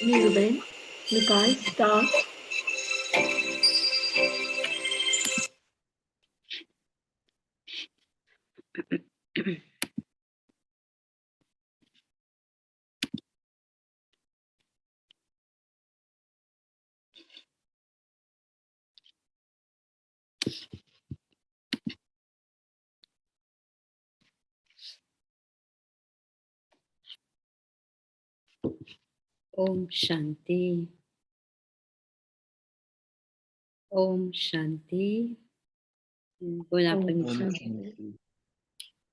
Ruben, Nikai, start. Om Shanti. Om Shanti. Bon après-midi.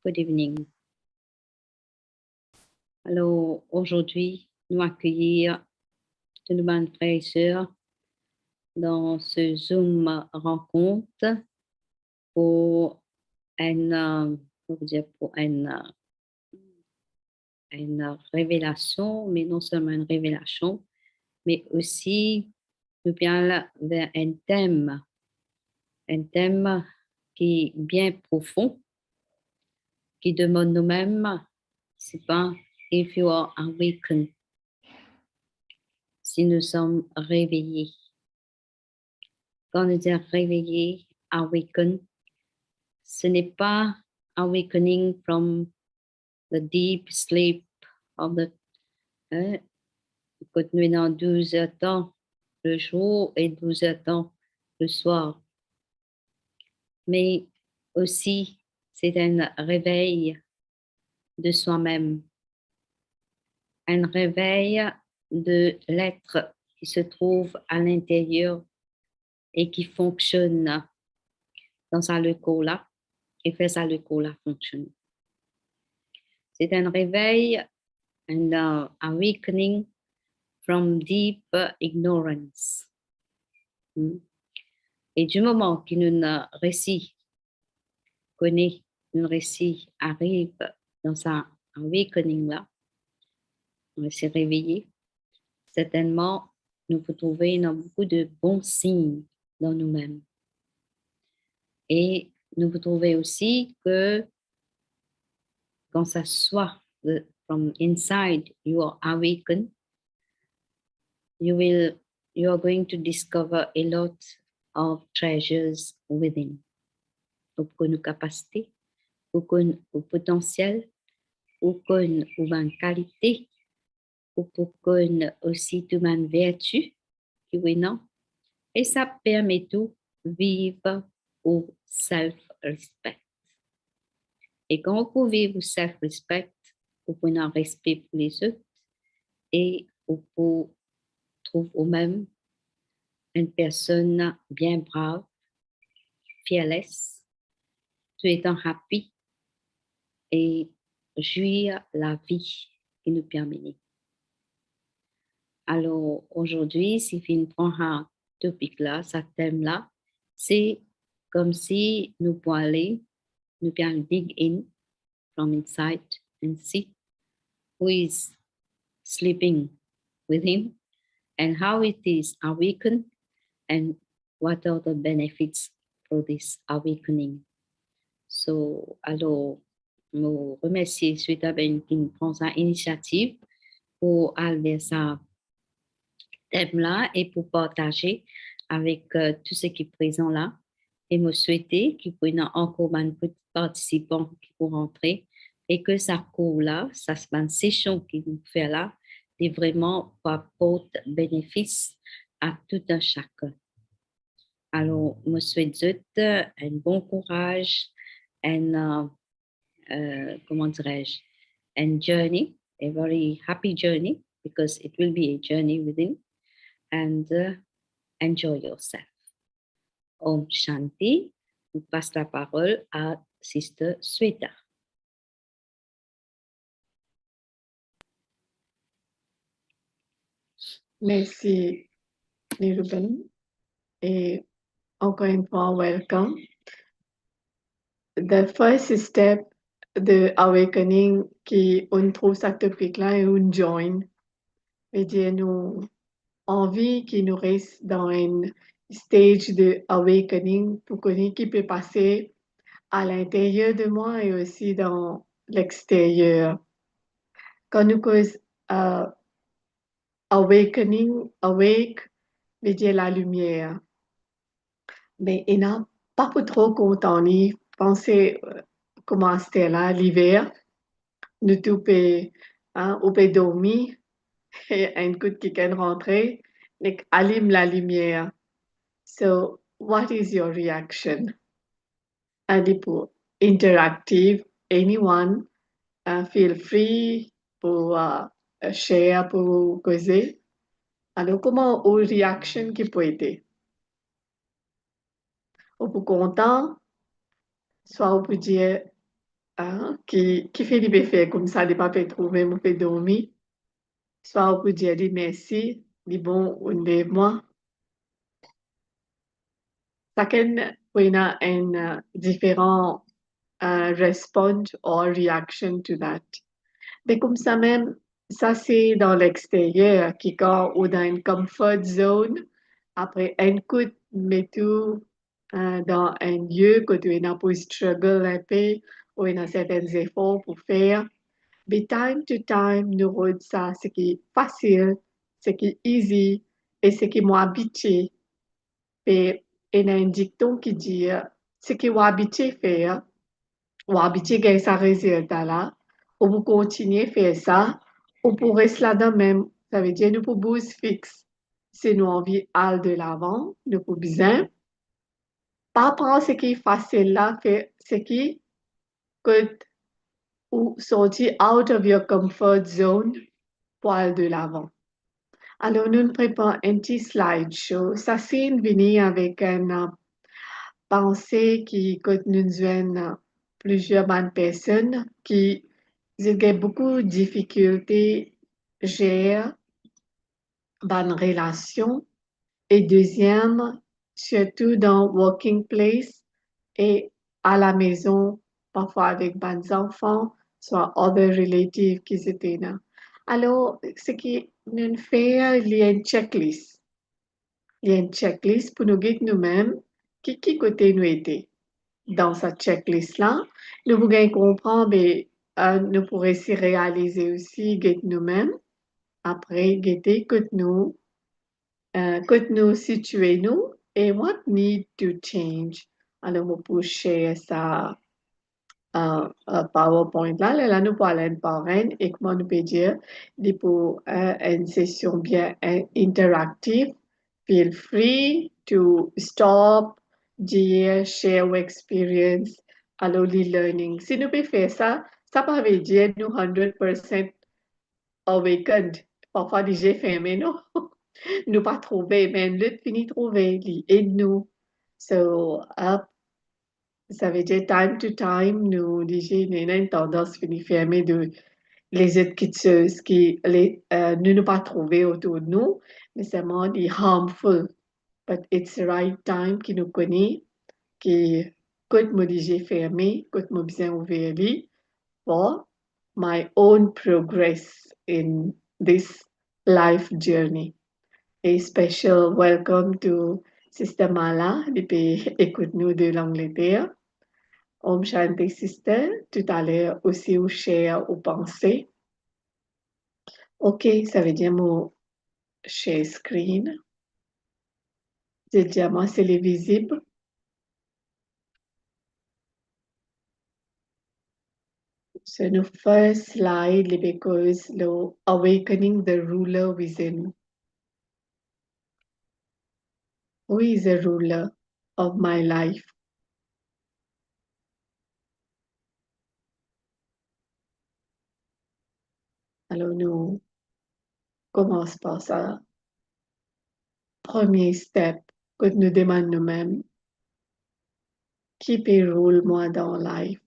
Good evening. Alors, aujourd'hui, nous accueillir tous nos frères et sœurs dans ce Zoom rencontre pour une révélation, mais non seulement une révélation, mais aussi nous bien vers un thème qui est bien profond, qui demande nous-mêmes, c'est pas if you are awakened, si nous sommes réveillés. Quand nous disons réveillés, awaken, ce n'est pas awakening from the deep sleep of the continuer dans 12 temps le jour et 12 heures de temps le soir. Mais aussi, c'est un réveil de soi-même, un réveil de l'être qui se trouve à l'intérieur et qui fonctionne dans sa là et fait sa là fonctionner. C'est un réveil, un awakening from deep ignorance. Et du moment qu'une récit connaît, une récit arrive dans sa awakening là, on s'est réveillé, certainement, nous pouvons trouver beaucoup de bons signes dans nous-mêmes. Et nous pouvons trouver aussi que quand ça soit from inside you are awakened, you are going to discover a lot of treasures within. Aucune capacité, aucun potentiel, aucune qualité, aucune aussi une vertu qui est non. Et ça permet tout vivre au self-respect. Et quand on peut vivre au self-respect, on peut un respect pour les autres et on peut trouver au même une personne bien brave, fearless, tout étant happy et jouir la vie qui nous permet. Alors aujourd'hui, si on prend un topic là, ce thème-là, c'est comme si nous pouvons aller, nous pouvons dig in from inside and see who is sleeping within and how it is awakened and what are the benefits for this awakening. So, alors, nous remercions suite à Ben qui prend sa initiative pour aller ça thème-là et pour partager avec tout ce qui est présent là. Et me souhaiter qu'il y ait encore un peu de participants qui vont rentrer et que ça court là, ça se passe session qui nous fait là, et vraiment apporte bénéfice à tout un chacun. Alors, je souhaite un bon courage, comment dirais-je, a journey, a very happy journey, because it will be a journey within, and enjoy yourself. Om Shanti, je passe la parole à Sister Sweta. Merci, Niruben. Et encore une fois, welcome. The first step de awakening qui on trouve cette topic-là et on join. Et dire nous envie qui nous reste dans une stage de awakening pour connaître qui peut passer à l'intérieur de moi et aussi dans l'extérieur. Quand nous causons awakening, awake, veut dire la lumière. Mais il n'a pas pour trop content ni penser comment c'était là l'hiver. Nous tout peut, on peut dormir et un coup de quelqu'un rentrer, allume la lumière. So, what is your reaction? And pour interactive, anyone, feel free pour share, pour causer. Alors, comment vos réactions qui peut être? Ou pour content, soit on peut dire, qui fait des faire comme ça, des papiers trouver, on peut dormir. Soit on peut dire, merci, dis bon, on lève-moi. Chacun peut avoir un différent response or reaction to that. Mais comme ça même, ça c'est dans l'extérieur, qui quand on dans une comfort zone, après un coup, mais tout dans un lieu que tu es dans pour struggle un peu, ou dans certains efforts pour faire. Mais time to time, nous regardons ça, ce qui est facile, ce qui est easy, et ce qui m'a habitué. Et il y a un dicton qui dit, ce qui m'a habitué faire, ou habitué gagner ça résultat là, ou vous continuez à faire ça, ou pour rester là-dedans même, ça veut dire nous pour boost fixe. si nous envie aller de l'avant, nous pouvons bien pas prendre ce qui est facile là, faire ce qui coûte ou sortir out of your comfort zone pour aller de l'avant. Alors, nous préparons un petit slideshow. Ça, c'est venu avec une pensée qui coûte nous joindre plusieurs bonnes personnes qui ont beaucoup de difficultés à gérer bonnes relations. Et deuxième, surtout dans working place et à la maison, parfois avec des enfants, soit other relatives qui étaient là. Alors, ce qui nous fait, il y a une checklist. Il y a une checklist pour nous guider nous-mêmes qui côté nous était. Dans cette checklist-là, nous voulons comprendre, mais nous pourrions aussi réaliser aussi guider nous-mêmes. Après, guider que nous situer nous et what need to change. Alors, vous pouvez share ça PowerPoint là, nous parlons par un et comment nous peut dire, pour une session bien interactive. Feel free to stop, dire, share your experience, alors le learning. Si nous pouvons faire ça, ça ne veut pas dire nous 100% awakened. Parfois, déjà fermé, non? Nous pas trouver, mais lutte fini trouver, aide-nous. So, ça veut dire time to time, nous déjà, nous avons une tendance fini fermer de les autres qui nous pas trouver autour de nous, mais c'est moins des harmful. But it's the right time qui nous connaît, qui quand moi déjà fermé, quand moi bien ouvert lui, for my own progress in this life journey. A special welcome to Sister Mala depuis écoute-nous de l'Angleterre. Om Shanti Sister, tout à l'heure aussi au share ou penser. OK, ça veut dire mon share screen. Je dis à moi, c'est les visibles. So the first slide because the awakening the ruler within. Who is the ruler of my life? Alors nous commençons par ça. Premier step que nous demandons nous-mêmes. Qui peut rouler moi dans la life?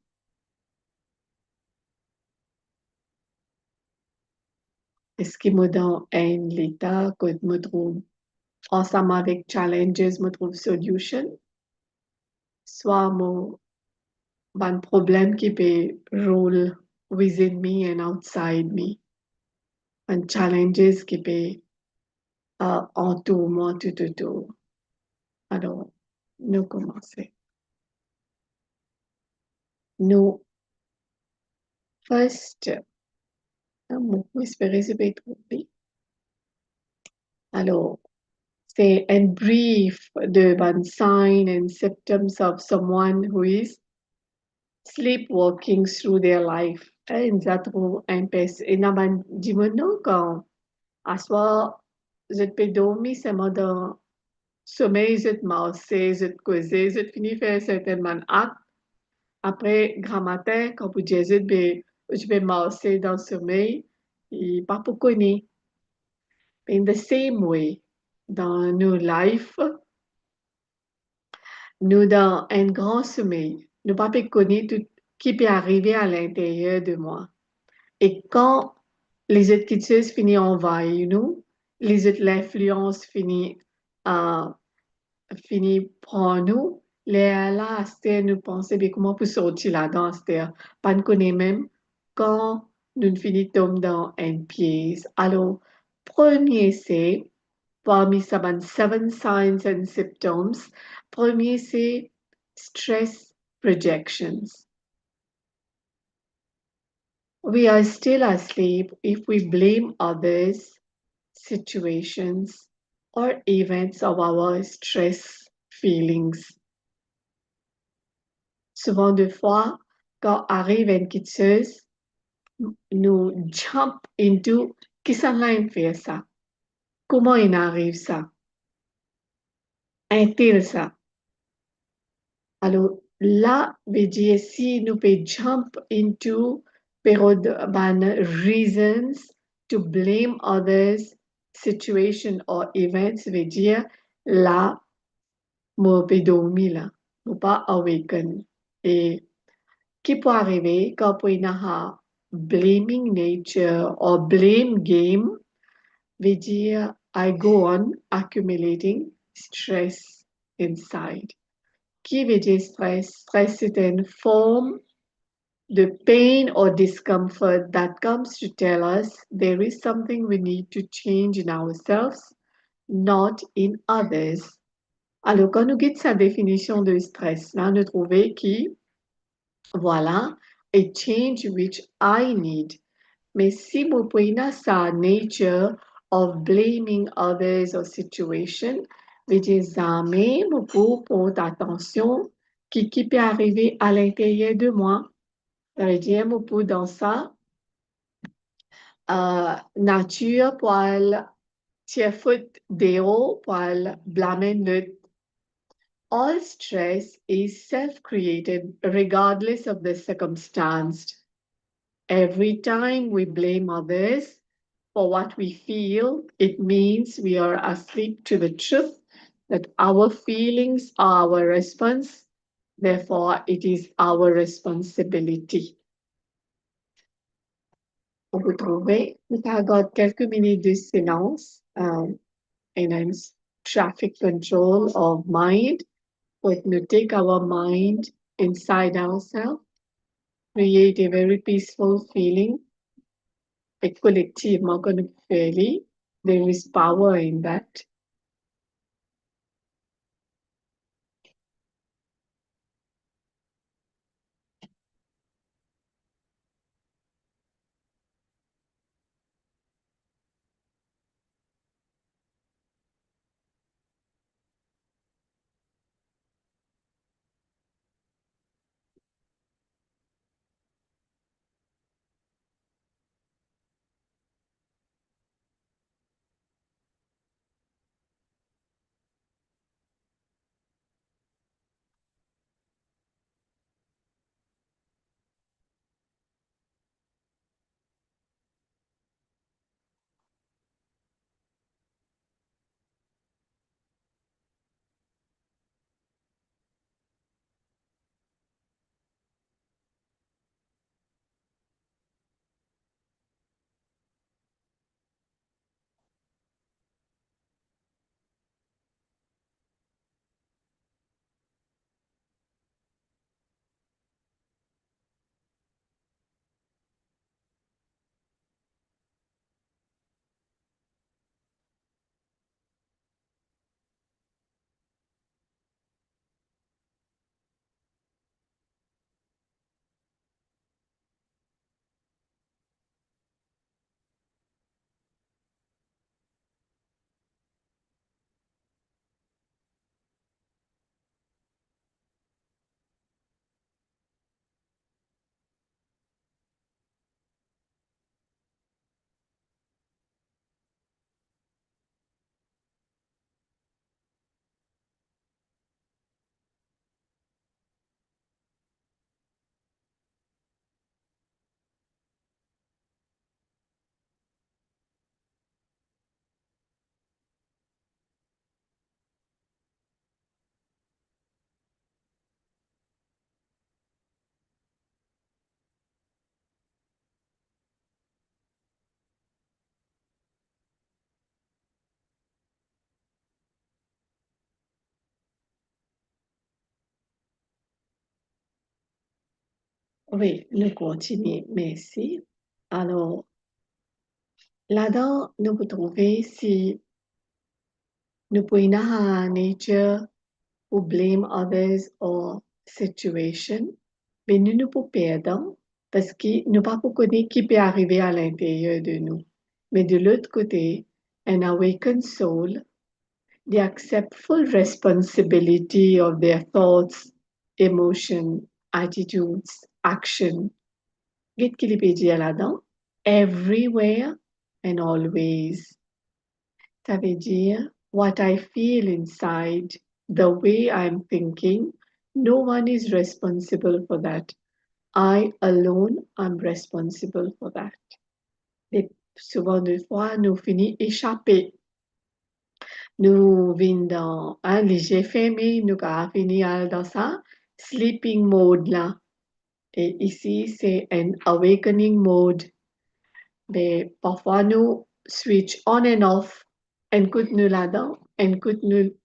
Est-ce que moi dans un état que je me trouve ensemble avec challenges, me trouve solution? Soit mon un problème qui peut rouler within me and outside me. Un challenges qui peut entoure moi tout autour. Alors, nous commençons. Nous, first, espérer que c'est trouvé. Alors, c'est un brief de one sign and symptoms of someone who is sleepwalking through their life. Et ça trouve un peu, et n'a pas dit non quand, à soi, je peux dormir seulement dans sommeil, je te marcher, je te causer, je te finis faire certainement acte. Après, grand matin, quand vous dites, je vais marcher dans le sommeil, et pas pour connaître. In the same way, dans nos lives, nous dans un grand sommeil, nous pas connaître tout qui peut arriver à l'intérieur de moi. Et quand les autres choses finissent envahir nous, les autres l'influence finit prendre nous, là, c'était nous penser, mais comment pour sortir là-dedans, c'était pas nous connaître même quand nous finissons dans un piège. Alors, premier c'est, parmi ces 7 signs and symptoms, premier c'est stress projections. We are still asleep if we blame others, situations, or events of our stress feelings. Souvent de fois, quand arrive une chose, nous jump into qui s'en fait ça. Comment il arrive ça? Un-t-il ça? Alors là, veut dire si nous pouvons jump into period ban reasons to blame others, situation or events, veut dire là, moi peux dormir là, ou pas awaken. Et qui peut arriver quand on a blaming nature or blame game, veut dire I go on accumulating stress inside. Qui veut dire stress? Stress, c'est une forme de pain or discomfort that comes to tell us there is something we need to change in ourselves, not in others. Alors, quand nous guide sa définition de stress, là, nous trouvons qui, voilà, a change which I need. Mais si vous prenez sa nature of blaming others or situation, veut dire jamais beaucoup porte attention qui peut arriver à l'intérieur de moi. Ça veut dire beaucoup dans ça, nature pour tirer foot déo pour blâmer l'autre. All stress is self-created regardless of the circumstance. Every time we blame others for what we feel, it means we are asleep to the truth that our feelings are our response. Therefore, it is our responsibility. Vous trouvez, nous avons quelques minutes de silence and then traffic control of mind, but we take our mind inside ourselves, create a very peaceful feeling. Et collectivement, quand nous faisons, there is power in that. Oui, nous continuons. Merci. Alors, là-dedans, nous pouvons trouver si nous pouvons à nature ou blame others or situation, mais nous ne pouvons perdre parce que nous pas connaître qui peut arriver à l'intérieur de nous. Mais de l'autre côté, an awakened soul, they accept full responsibility of their thoughts, emotion, attitudes, action. Qu'est-ce qu'il peut dire là-dedans? Everywhere and always. Ça veut dire what I feel inside, the way I'm thinking. No one is responsible for that. I alone am responsible for that. Et souvent des fois, nous finissons échapper. Nous venons dans un léger fermé, nous avons fini dans ça sleeping mode là. Et ici, c'est un awakening mode. Mais parfois, nous switch on and off. Écoute-nous là-dedans, écoute-nous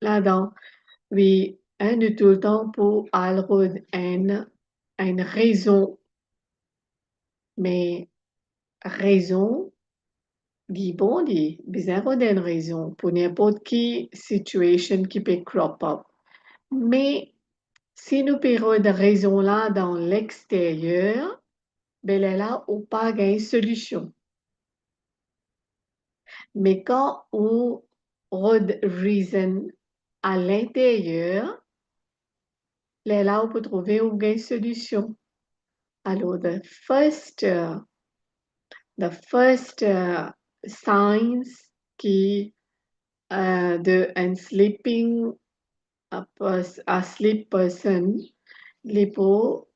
là-dedans. Oui, nous tout le temps pour avoir une raison. Mais raison, dit bon, dit, bizarre d'une raison pour n'importe qui situation qui peut crop up. Mais si nous perdons de raison là dans l'extérieur, ben là, on pas une solution. Mais quand on raison à l'intérieur, là, on peut trouver une solution. Alors, the first signs qui de un sleeping asleep person, people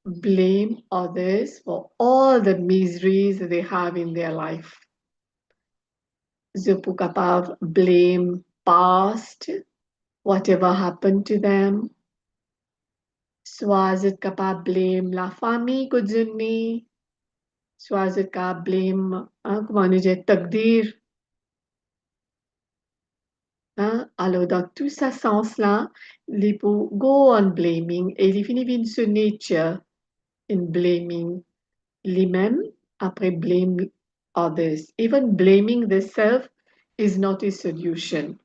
blame others for all the miseries they have in their life. Je peux capable blame past, whatever happened to them. Soit je capable blame la famille que je n'ai, soit je capable blame, comment on dit, takdir. Alors, dans tout ce sens-là, les pour go on blaming et les finit vin ce nature in blaming lui-même après blame others. Even blaming the self is not a solution.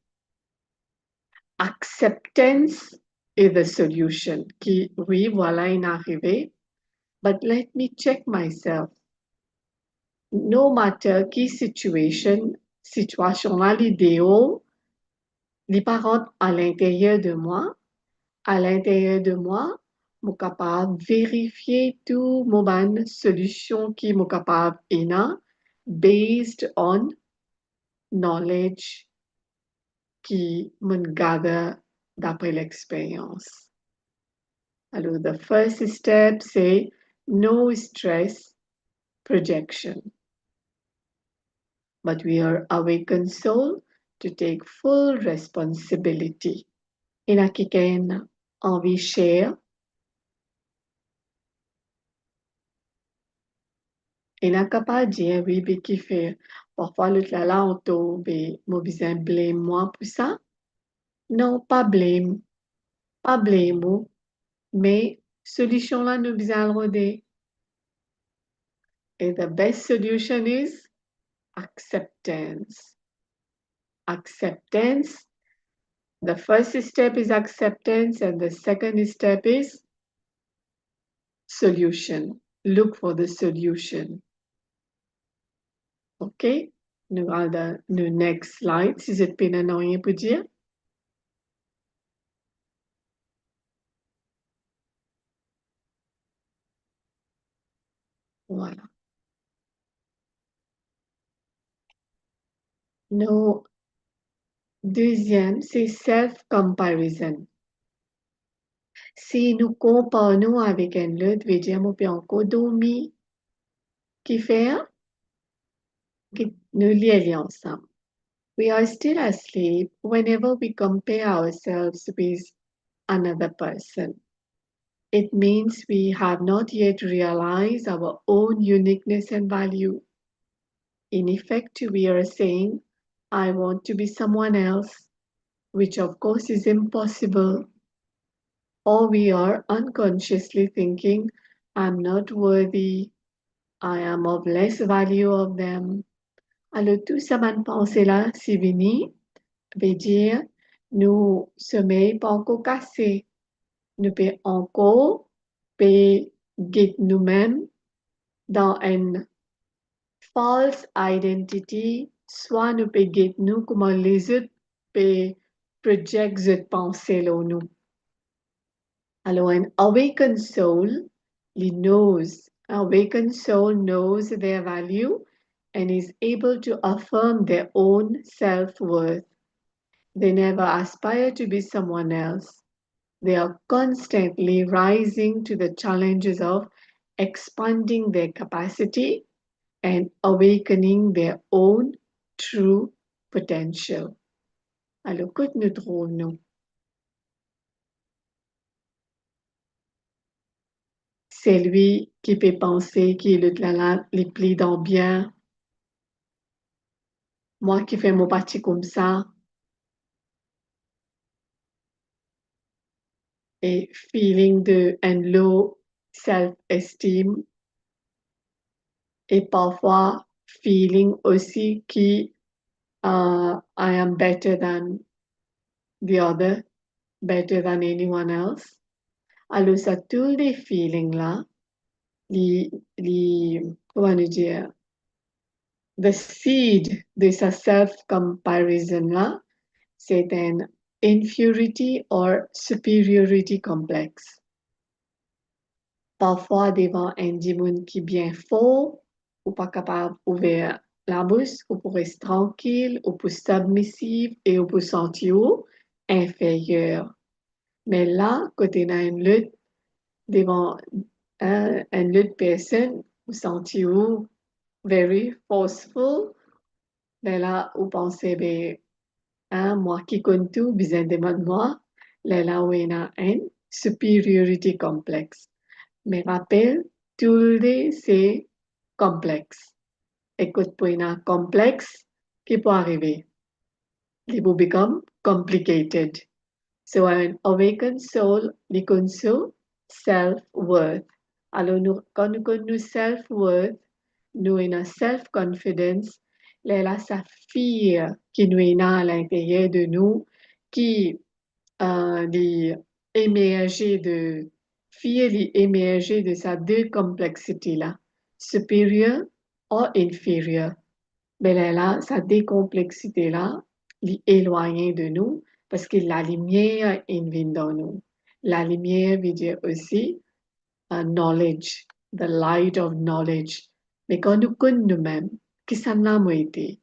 Acceptance is the solution. Qui, oui, voilà une arrivée, but let me check myself. No matter qui situation là, l'idéal, les parents à l'intérieur de moi, je suis capable de vérifier tout mon solution qui est capable de based on knowledge qui me gather d'après l'expérience. Alors, the first step, c'est no stress projection. But we are awakened soul to take full responsibility. Il y a quelqu'un envie share. Il n'a capable de dire, oui, mais qui fait. Parfois, l'autre là, on tombe et mon besoin blâme moi pour ça. Non, pas blâme, pas blâme, mais solution là, nous besoin le et the best solution is acceptance. Acceptance. The first step is acceptance, and the second step is solution. Look for the solution. OK? Nous allons le next slide, si j'ai pas rien pour dire. Voilà. Nos deuxième, c'est self-comparison. Si nous comparons avec un autre, veut dire qu'on peut encore dormir, qui fait que nous lions ensemble. We are still asleep whenever we compare ourselves with another person. It means we have not yet realized our own uniqueness and value. In effect, we are saying, I want to be someone else, which of course is impossible. Or we are unconsciously thinking, I'm not worthy, I am of less value of them. Alors, tout ça, bonne pensée-là, si vini, veut dire, nous sommeil pas encore cassé. Nous pouvons encore get nous-mêmes dans une false identity, soit nous pouvons get nous comment les autres peuvent project cette pensée-là nous. Alors, an awakened soul, awakened soul knows their value and is able to affirm their own self-worth. They never aspire to be someone else. They are constantly rising to the challenges of expanding their capacity and awakening their own true potential. Alors, que nous trouvons-nous? C'est lui qui peut penser qu'il est là, les plis dans bien. Moi qui fais mon parti comme ça. Et feeling de un low self-esteem. Et parfois feeling aussi que I am better than the other, better than anyone else. Alors, ça, tous les feelings-là, comment dire, the seed de sa self-comparison-là, c'est un inferiority or superiority complex. Parfois, devant un démon qui est bien fort, ou pas capable d'ouvrir la bouche, ou pour rester tranquille, ou pour submissive, et ou pour sentir inférieur. Mais là, quand on a une lutte devant une lutte personne, vous sentez very forceful, mais là, vous pensez, ben, moi qui compte tout, besoin de moi, là, où il y a un superiority complex. Mais rappelle, tout c'est complexe. Écoute, pour un complexe, qui peut arriver? It will become complicated. So an awakened soul reconnaît self-worth. Alors, quand nous connaissons self-worth, nous avons self-confidence, là, ça fire qui nous est à l'intérieur de nous, qui émerger de fille émerger de sa deux complexités-là, supérieure ou inférieure. Mais là, sa décomplexité-là, l'éloigner de nous, parce que la lumière vient dans nous. La lumière veut dire aussi knowledge, the light of knowledge. Mais quand nous connaissons nous-mêmes, qui ça n'a pas été,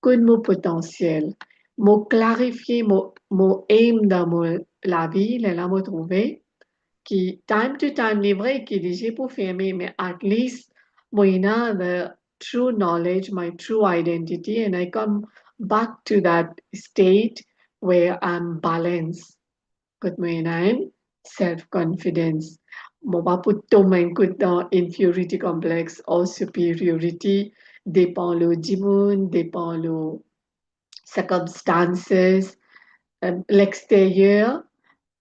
connaissons mon potentiel, mon clarifier, mon aim dans la vie, là, m'a trouvé, qui, time to time, les vrais qui disent pour fermer, mais at least, moi, the true knowledge, my true identity, and I come back to that state where I'm balanced. Good morning, self-confidence. Mon pas pour tomber dans inferiority complex ou superiority, dépend le dimun, dépend le circumstances, l'extérieur,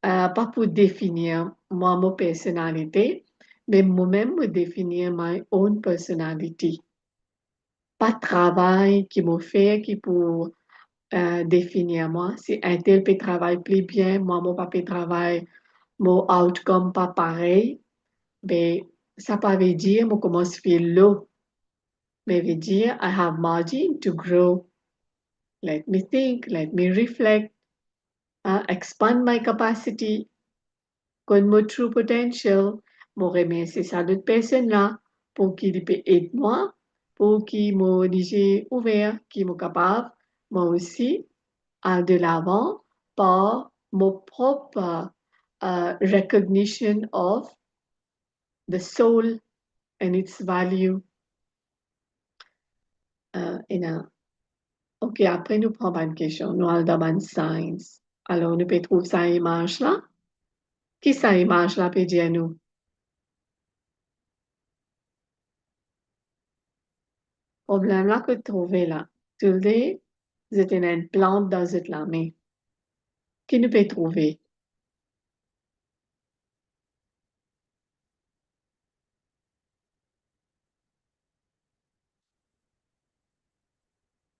pas pour définir moi, ma personnalité, mais moi-même me définir my own personality. Pas travail qui me fait qui pour définir moi. Si un tel peut travailler plus bien, moi, mon pas peut travailler, mon outcome pas pareil, ben, ça pas veut dire, moi commence à faire low, mais veut dire, I have margin to grow. Let me think, let me reflect, expand my capacity, con mon true potential, me remercier ça d'autres personnes-là pour qu'ils puissent aider moi, pour qu'ils me disent ouvert, qu'ils me capable, moi aussi, de l'avant par mon propre recognition of the soul and its value. OK, après nous prenons une question. Nous allons dans une science. Alors, nous pouvons trouver ça image là. Qui ça image là peut dire nous? Problème là que trouver là. Tout le temps, vous êtes une plante dans cette la main. Qui nous peut trouver?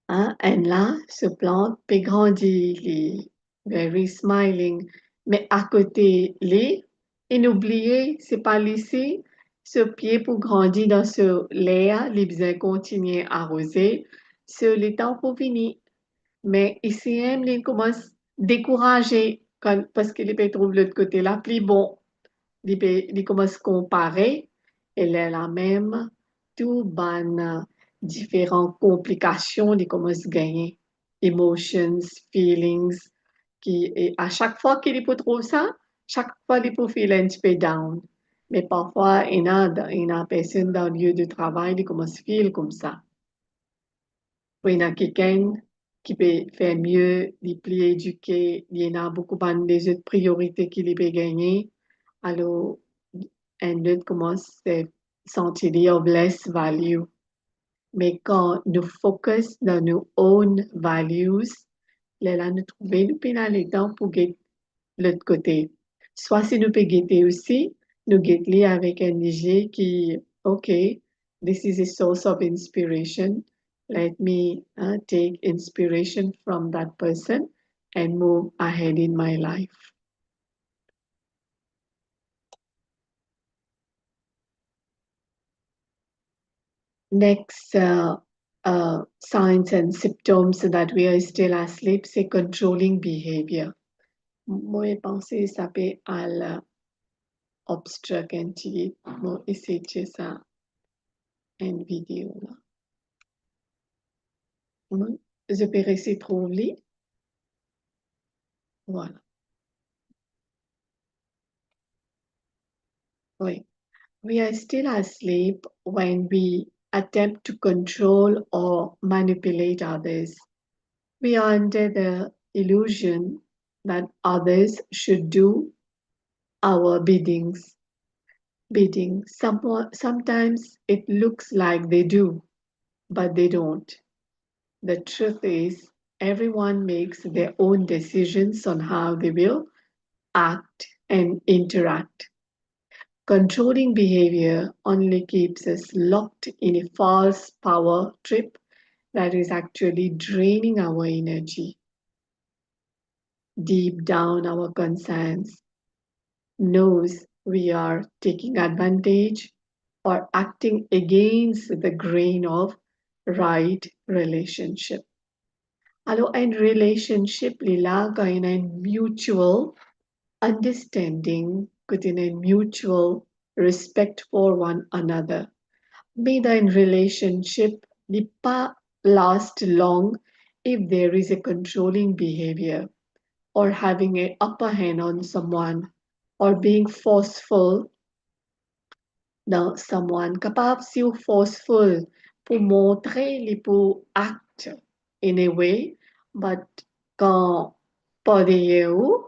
And là, ce plante peut grandir, les very smiling, mais à côté, les, inoublié, c'est pas laisser ce pied pour grandir dans ce l'air, les besoin continuer à arroser, ce le temps pour finir. Mais ici, il commence décourager parce qu'il peut trouver l'autre côté là, plus bon. Il commence à comparer, et là, la même, tout ban différentes complications de comment se gagner, emotions, feelings, et à chaque fois qu'il peut trouver ça, chaque fois il peut feel un petit peu down. Mais parfois, il y a personne dans le lieu de travail qui commence à feel comme ça. Il y a quelqu'un qui peut faire mieux, il est plus éduqué, il y en a beaucoup des autres priorités qu'il peut gagner. Alors, un autre commence à sentir of less value. Mais quand nous focus dans nos own values, là, nous trouvons nous pénaliser pour guetter l'autre côté. Soit si nous pouvons guetter aussi, nous guetter avec un léger qui, OK, this is a source of inspiration. Let me take inspiration from that person and move ahead in my life. Next signs and symptoms that we are still asleep, c'est controlling behavior. Moi, je pense que ça peut aller obstruct un petit. Moi, essayer de ça une vidéo là. Je peux rester trouver. Voilà. Oui. We are still asleep when we attempt to control or manipulate others. We are under the illusion that others should do our bidding. Sometimes it looks like they do, but they don't. The truth is, everyone makes their own decisions on how they will act and interact. Controlling behavior only keeps us locked in a false power trip that is actually draining our energy. Deep down, our conscience knows we are taking advantage or acting against the grain of right relationship. Alors, un relationship, là, quand il y a une mutual understanding, quand il y a une mutual respect for one another. May the relationship be pas last long if there is a controlling behavior or having an upper hand on someone or being forceful dans someone. Capable si ou forceful pour montrer les pour act in a way, but quand pas derrière où,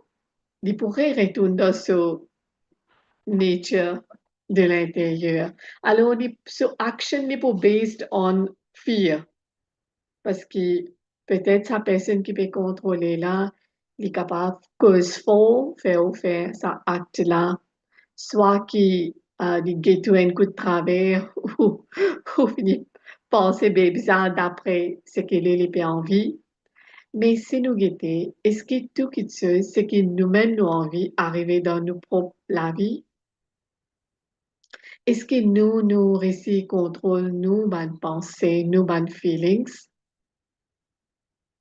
il pourrait retourner dans ce nature de l'intérieur. Alors, so action n'est pas based on fear. Parce que peut-être sa personne qui peut contrôler là, il est capable cause faux, faire ça acte-là, soit qui il guette un coup de travers ou finit penser bien bizarre d'après ce qu'il est envie. Mais si nous guetter, est-ce que tout qui se, ce qui nous mène nous envie arriver dans nos propres la vie? Est-ce que nous récits contrôle nous, bonnes pensées, nous, bonnes feelings?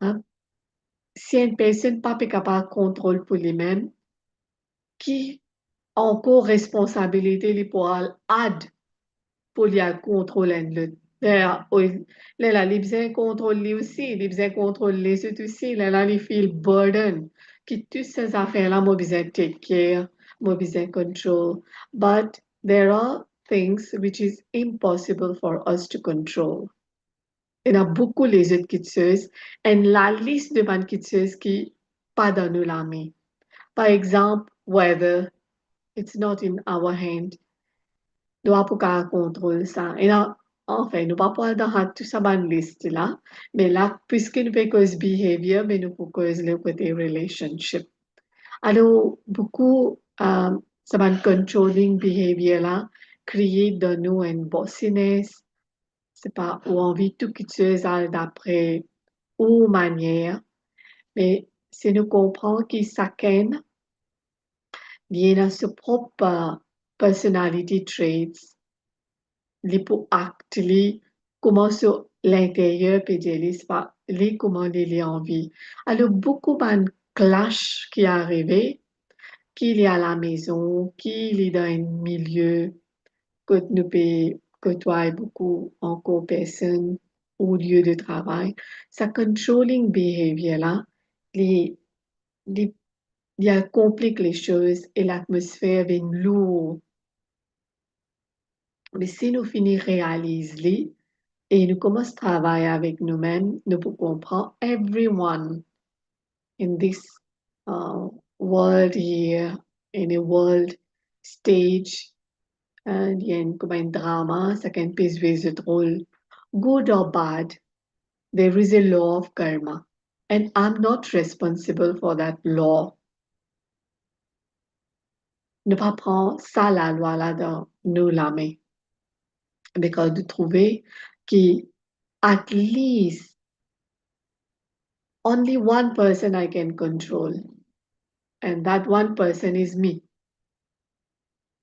Hein? Si une personne pas capable de contrôle pour lui-même, qui a encore responsabilité li pour ad pour lui contrôler l'autre? Là, il besoin contrôle lui aussi, il besoin contrôle les autres aussi, là, il feel burden, qui toutes ces affaires-là, moi besoin take care, moi besoin control. But there are things which is impossible for us to control. Il y a beaucoup les autres quiteuses et la liste de bonnes quiteuses qui pas dans nos mains. Par exemple, weather, it's not in our hand. Nous n'avons pas contrôler ça. Et là, enfin, nous ne pouvons pas dans toute cette bonne liste là, mais là, puisque nous pouvons cause behavior, mais nous pouvons cause le côté relationship. Alors, beaucoup, ça va controlling behavior là, créer dans nous une bossiness, c'est pas ou envie tout quitter d'après ou manière, mais si nous comprenons que chacun vient à ses propres personality traits, les pour acte, comment sur l'intérieur peut dire les comment les envie. Alors beaucoup de clash qui est arrivé, qu'il est à la maison, qu'il est dans un milieu que nous peut côtoie beaucoup encore personnes au lieu de travail, sa controlling behavior là, les, les, il complique les choses et l'atmosphère devient lourde. Mais si nous finissons réaliser et nous commençons à travailler avec nous-mêmes, nous pouvons comprendre everyone in this world here, in a world stage, il y a comme un drama, ça can peut jouer ce rôle. Good or bad, there is a law of karma. And I'm not responsible for that law. Ne pas prendre ça, la loi là dans nos la main. Because de trouver que at least only one person I can control. And that one person is me.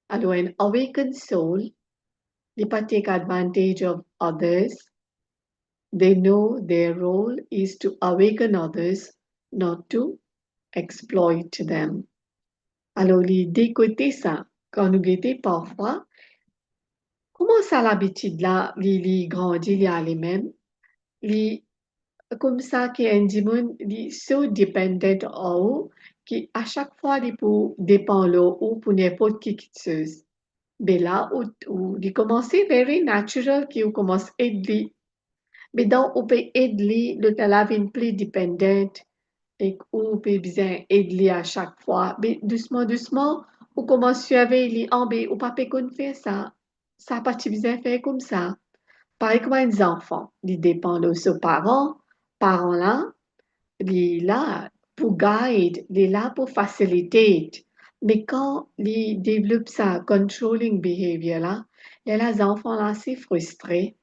Alors, an awakened soul, they not take advantage of others. They know their role is to awaken others, not to exploit them. Alors, d'écouter ça, quand nous guettons parfois, comment ça l'habitude là, les grandit, les aller même, les, comme ça, qui est un dimon, les so dependent en qui à chaque fois, les pour dépend là, ou pour n'importe qui chose. Mais là, où il commence very natural, qui commence à aider. Mais donc, on peut aider, le talent est plus dépendant, et on peut bien aider à chaque fois. Mais doucement, doucement, on commence à suivre les mais on pas qu'on fait ça. Ça pas besoin faire comme ça. Par exemple, les enfants, ils dépendent de leurs parents. Parents là, ils là pour guide, ils là pour faciliter. Mais quand ils développent ça, controlling behavior là, les enfants là, c'est frustré.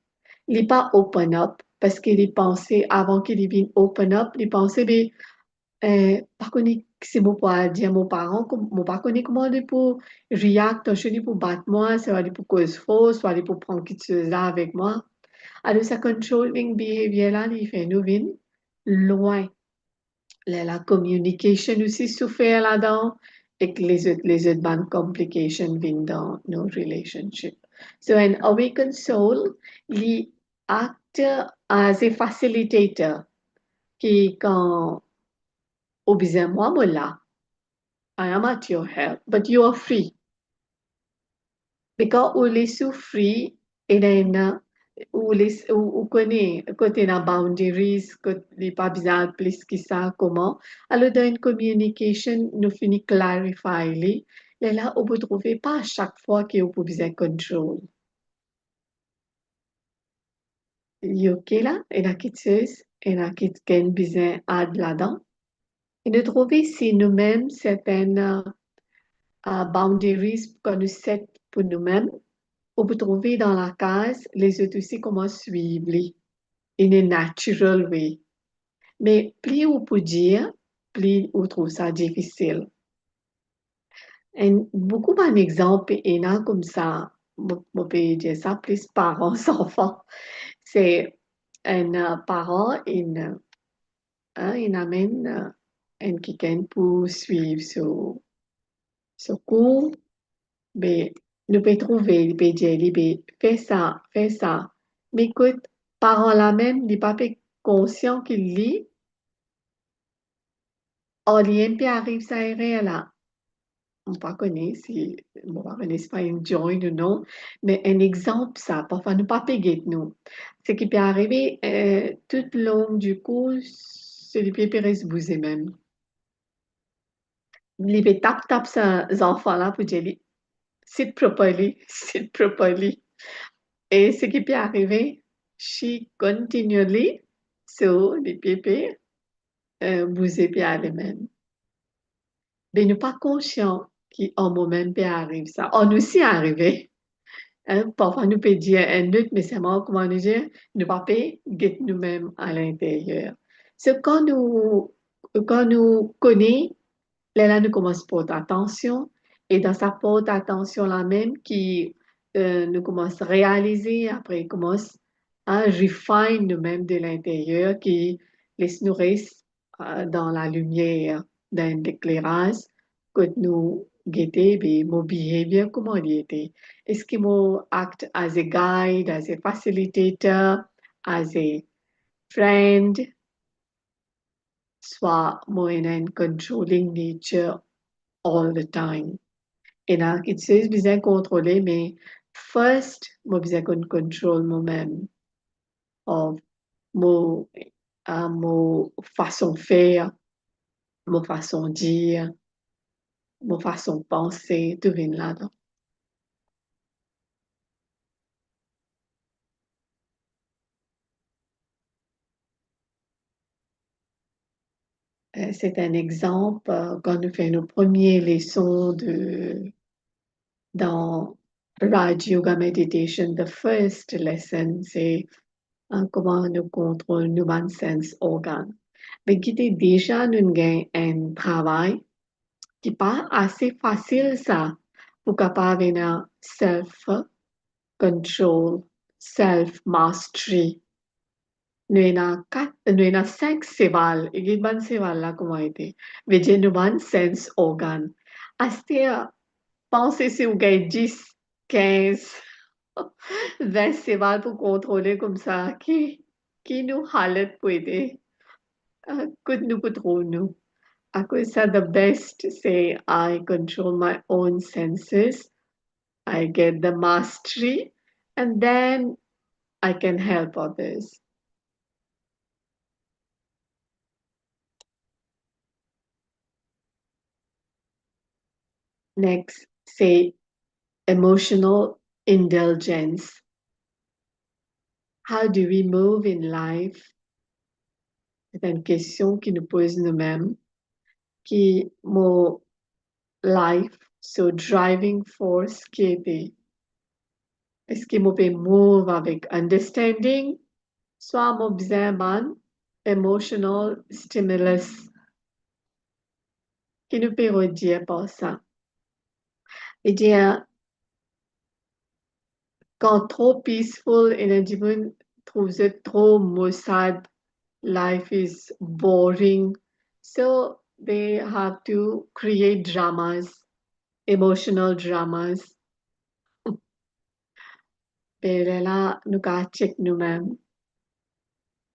Ils pas open up parce qu'ils pensaient, avant qu'ils viennent open up, ils pensaient, mais, par contre, c'est bon pour dire à mes parents, mon pas connaît comment ils pour react, je dis pour battre moi, soit pour cause fausse, soit pour prendre quelque chose là avec moi. Alors, ce controlling behavior là, il fait nous venir loin. La communication aussi souffert là-dedans et que les autres bonnes complications viennent dans nos relationships. So, an awakened soul, il acte as a facilitator qui, quand, au besoin, moi là, I am at your help, but you are free. Because ou les souffrir, et then, ou connaît, côté na boundaries, côté pas besoin plus que ça, comment. Alors, dans une communication, nous finit clarify les, et là, on peut trouver pas à chaque fois qu'on peut besoin control. OK là, et la quelque chose, et la qui besoin aide là-dedans. Et de trouver si nous-mêmes certaines boundaries qu'on nous set pour nous-mêmes, on peut trouver dans la case les autres aussi comment suivre les in a natural way. Mais plus on peut dire, plus on trouve ça difficile. Et beaucoup d'exemples, et là comme ça, on peut dire ça plus parents, enfants. C'est un parent, il amène un quelqu'un pour suivre ce cours, mais nous pouvons trouver, il peut dire, il peut faire ça, faire ça. Mais écoute, parent là même, il n'est pas conscient qu'il lit, or il peut arrive ça est là. On pas connaît si, on pas connaît si pas une joint ou non, mais un exemple, ça, parfois nous pas payer nous. Ce qui peut arriver tout le long du cours, c'est les pieds se bouger même. Les pieds tape ces enfants-là pour dire, sit properly, sit properly. Et ce qui peut arriver, she continually, so les pieds bouger puis aller même. Mais nous pas conscients qu'en moment peut arriver ça. On nous aussi arrivé. Hein, parfois, nous peut dire un autre, mais c'est moi, comment nous dire, nous pas get nous-mêmes à l'intérieur. C'est quand nous connaissons, là, nous commençons à porter attention, et dans sa porte attention là même, qui nous commence à réaliser, après, commence à refine nous-mêmes de l'intérieur, qui laisse nous rester dans la lumière d'un éclairage que nous gete be mo behavior comment il était. Est-ce que mo act as a guide, as a facilitator, as a friend, soit mo in a controlling nature all the time. Et là, qui sais besoin contrôler, mais first, mo besoin qu'on contrôle moi-même. Of mo, mo façon faire, mo façon dire, mo façon penser, tout vient là-dedans. C'est un exemple quand nous faisons nos premières leçons dans Raj Yoga Meditation. The first lesson, c'est comment nous contrôlons nos sense organes. Mais qui était déjà nous avons un travail qui n'est pas assez facile ça pour capable de self-control, self-mastery. Nous avons 5 sévales. Et les sévales là, comment était? Mais nous avons 5 organes. Astia, pensez si vous avez 10, 15, 20 sévales pour contrôler comme ça. Qui nous halète pour aider? Que nous contrôlons nous? À cause ça, the best, say, I control my own senses. I get the mastery. And then I can help others. Next, say emotional indulgence. How do we move in life? C'est une question qui nous pose nous-mêmes, qui mon life, so driving force qui était. Est-ce que je peux move avec understanding, soit mon besoin emotional stimulus, qui nous peut redire par ça. Et dire, quand trop peaceful, énergie trouve it trop maussade, life is boring. So they have to create dramas, emotional dramas. Et là, nous allons check nous-mêmes.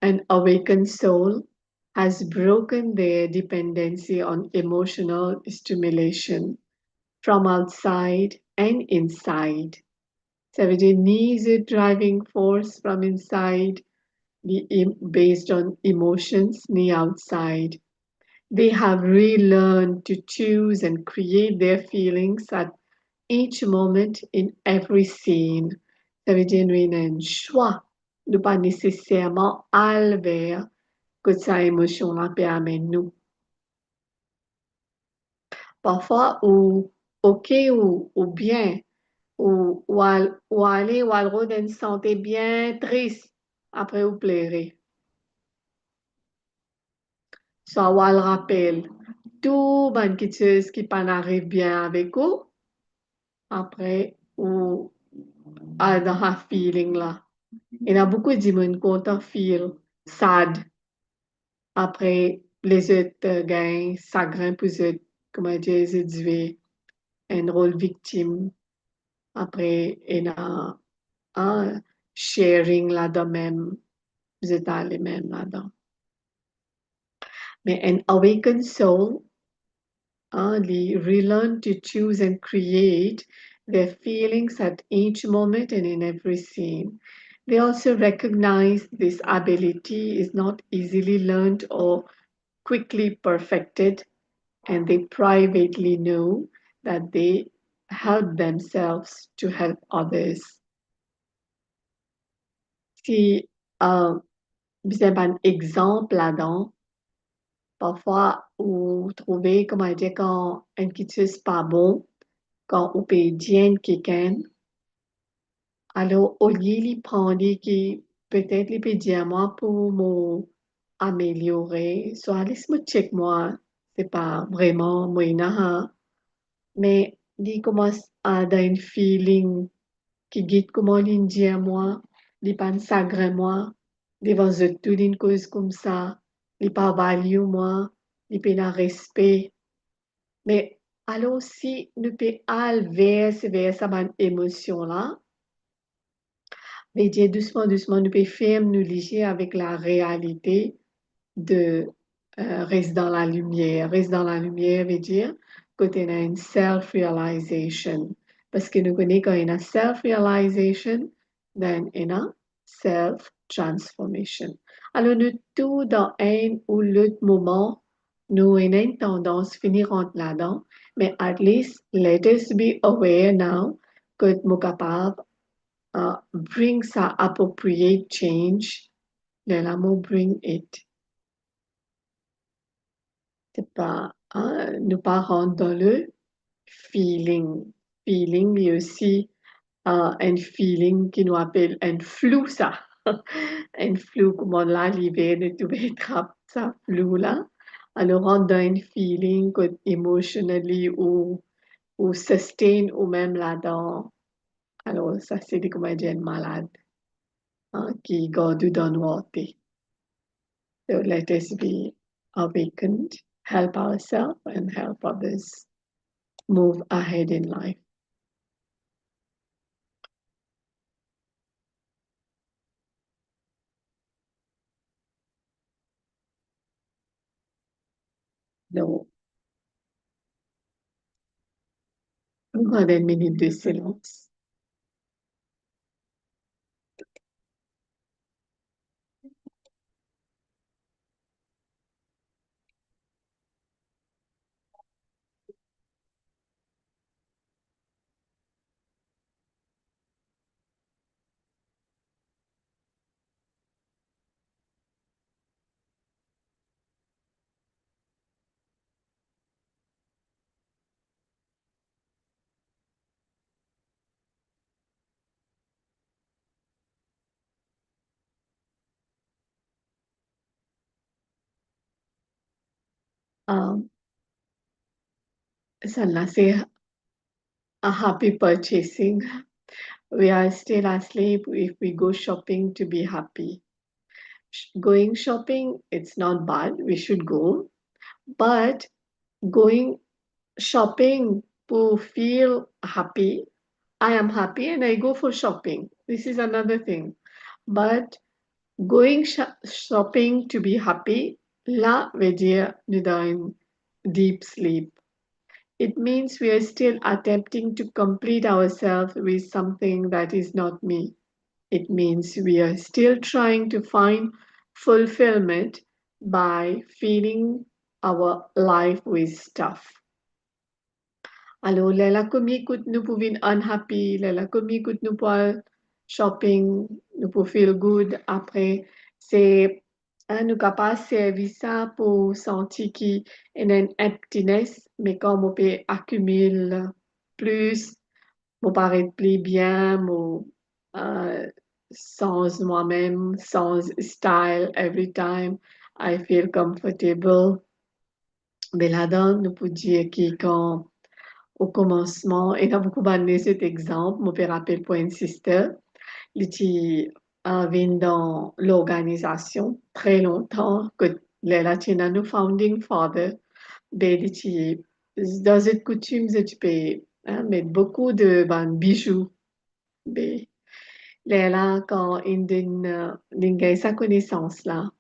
An awakened soul has broken their dependency on emotional stimulation from outside and inside. Ça veut dire needs a driving force from inside, based on emotions, ni outside. They have relearned to choose and create their feelings at each moment in every scene. Ça veut dire nous avons un choix de pas nécessairement aller vers que sa émotion là permet nous. Parfois, ou OK ou bien, ou aller ou aller d'une santé bien triste après vous pleurer. Soit ou le rappel tout ban quelque chose qui pas arrive bien avec vous après ou dans un feeling là. Il y a beaucoup de gens qui ont feel sad après les autres gagnent chagrin pour eux, comment dire, ils jouent un rôle victime. Après, il y a un sharing là-dedans même, vous êtes les mêmes là-dedans. Mais an awakened soul, they relearn to choose and create their feelings at each moment and in every scene. They also recognize this ability is not easily learned or quickly perfected, and they privately know that they help themselves to help others. Si vous avez un exemple là-dedans, parfois vous trouvez, comment dire, quand un quelque chose pas bon, quand vous pouvez dire quelqu'un, alors au lieu de prendre qui peut-être il peut dire moi pour m'améliorer, soit laisse-moi check moi, c'est pas vraiment moi, mais il commence à avoir un feeling qui guide comment il dit à moi, il pas sagre moi, devant tout d'une cause comme ça, il pas value moi, il pas un respect. Mais Alors, si nous pouvons aller vers cette émotion-là, mais dire doucement, doucement, nous pouvons faire nous lier avec la réalité de reste dans la lumière. Reste dans la lumière veut dire que tu as une self-realization. Parce que nous connaissons quand il y a self-realization, then il y a self-transformation. Alors, nous tous dans un ou l'autre moment, nous avons une tendance à finir entre là-dedans, mais at least let us be aware now que nous sommes capables de bring ça appropriate change, l'amour bring it. C'est pas, ne pas rentrer dans le feeling. Feeling, mais aussi un feeling qui nous appelle un flou, ça. Un flou, comment l'arriver de trouver ça flou là. Alors, rentrer dans un feeling que emotionally ou sustain ou même là-dedans. Alors, ça, c'est des comédiens malades qui gardent dans le So let us be awakened, help ourselves and help others move ahead in life. Donc, on va une minute de silence. Um, so let's say a happy purchasing. We are still asleep if we go shopping to be happy. Going shopping, it's not bad. We should go. But going shopping to feel happy, I am happy and I go for shopping. This is another thing. But going shopping to be happy, là veut dire nous dans deep sleep. It means we are still attempting to complete ourselves with something that is not me. It means we are still trying to find fulfillment by filling our life with stuff. Alors, la comme écoute, nous pouvons unhappy, la comme écoute, nous pouvons shopping, nous pouvons feel good. Après, c'est nous capables de servir ça pour sentir qu'il y a une emptiness, mais comme on peut accumuler plus, on paraît plus bien, euh, sans moi-même, sans style, every time, I feel comfortable. Mais là-dedans, nous pouvons dire que quand au commencement, et dans beaucoup donné cet exemple, je me rappelle pour une sister, qui vient dans l'organisation très longtemps, que les Latinas, nos founding father, ben, qui, dans cette coutume, tu peux mettre beaucoup de bijoux. Ben, là, quand il a sa connaissance là,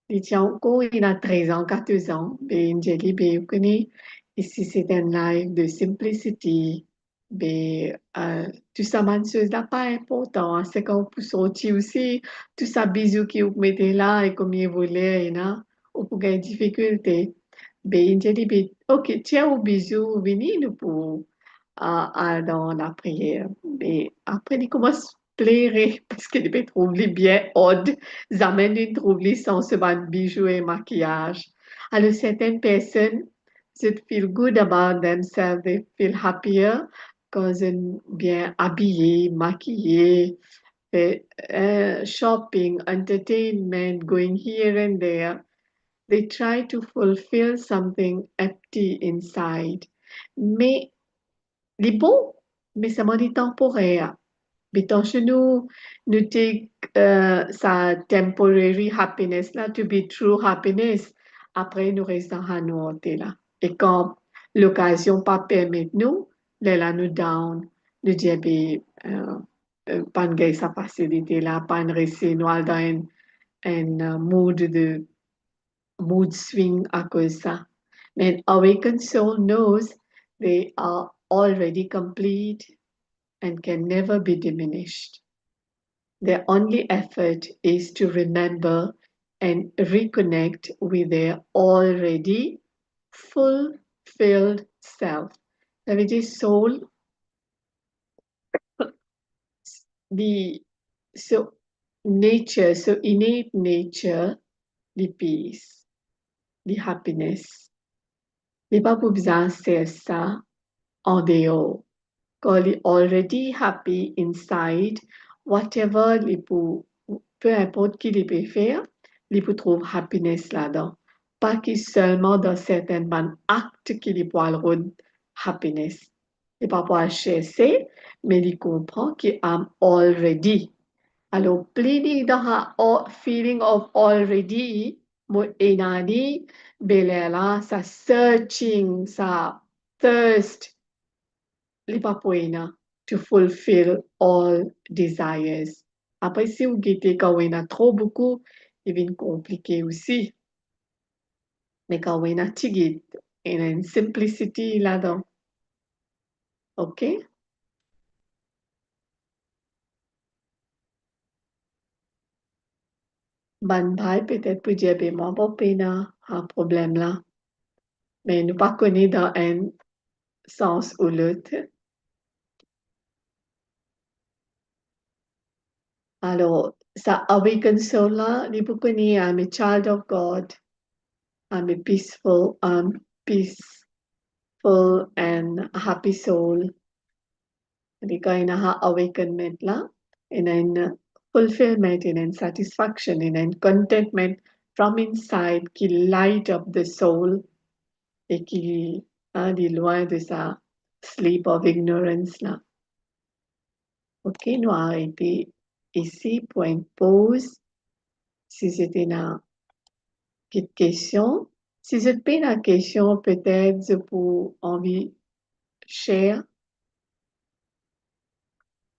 il a 13 ans, 14 ans, ben, j'ai dit, ben, vous connaissez, ici c'est un live de simplicity, ben, tout ça, chose là, pas important, hein, c'est quand vous sortir aussi, tout ça, bisous qui vous mettez là, et comme il voulait, ou pour gagner difficulté. Ben, j'ai dit, ben, ok, tiens, au bisous, venez nous pour, dans la prière. Mais après, il commence à pleurer parce qu'il trouve les bien odd. Jamais il trouve les sans ce bijoux et maquillage. Alors, certaines personnes, they feel good about themselves, they feel happier quand ils sont bien habillés, maquillés, shopping, entertainment, going here and there. They try to fulfill something empty inside. Mais les bons, mais c'est moins temporaire. Mais tant chez nous, nous take sa temporary happiness là, to be true happiness. Après, nous restons à nous là. Et quand l'occasion pas permettre nous, là nous down, nous dire, pas de sa facilité là, pas de rester nous dans un mood swing à cause ça. But awakened soul knows they are already complete and can never be diminished. Their only effort is to remember and reconnect with their already fulfilled self. Ça veut dire soul, the so nature, so innate nature, the peace, the happiness. Li pa pou bizan ser sa en dehors. Quand li already happy inside, whatever li pou, peu importe qui li peut faire, li pou trouve happiness là-dedans. Pas qui seulement dans certains ban actes qui li pou al rod happiness. Li pa pou al chercher, mais li comprend ki am already. Alors, pleading the feeling of already, mo enani, belela, sa searching, sa thirst, lipapoena, to fulfill all desires. Après, si vous guettez quand on a trop beaucoup, il devient compliqué aussi. Mais quand on a tigit, il y a une simplicity là-dedans. OK? Ban bai peut-être pour dire, ben, moi, pas pena, un problème là. Mais nous pas connaît dans un sens ou l'autre. Alors, sa awakened soul là, li pou koni, I'm a child of God. I'm a peaceful and happy soul. Li ka ina ha awakenment la, in an fulfillment, in an satisfaction, in an contentment from inside qui light up the soul et qui li loin de sa sleep of ignorance là. OK, nous arrêter ici pour une pause. Si c'était une petite question. Si c'était pas une question, peut-être pour envie share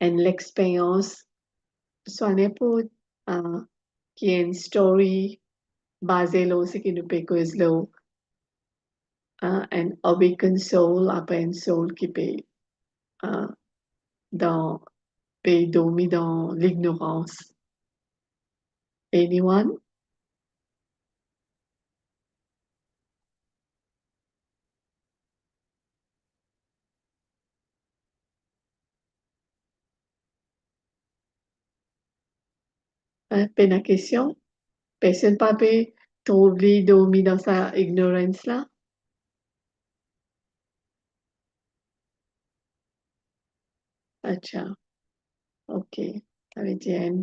une l'expérience, soit n'importe qui est une story basée là, ce qui nous peut causer là, un awakened soul, après un soul qui peut dans peut dormir dans l'ignorance. Anyone? Pas une question? Personne pas peut trouver dormir dans sa ignorance là? अच्छा, okay. Ça veut dire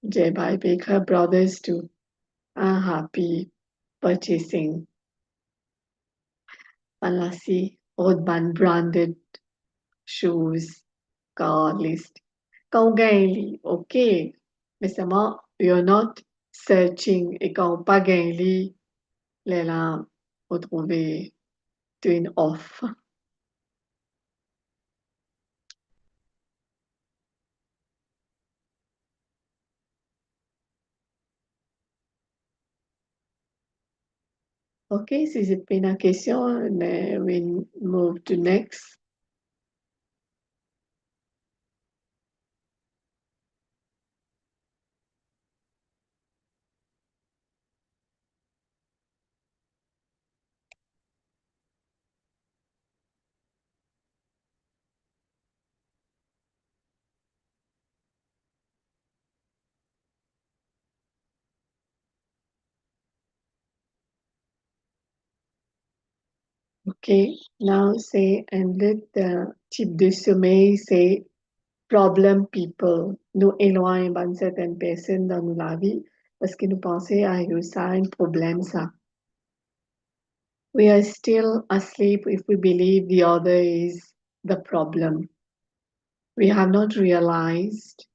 J. Baker Brothers too are happy purchasing Palasi Urban branded shoes, car list. Kau gain okay. Mais seulement, you're not searching et quand pas gain li, les là, retrouver twin off. Okay, si c'est pas une question, mais we move to next. OK, now c'est un autre type de sommeil, c'est problem people. Nous éloignons une certaine personne dans la vie parce que nous pensons à ça, un problème, ça. We are still asleep if we believe the other is the problem. We have not realized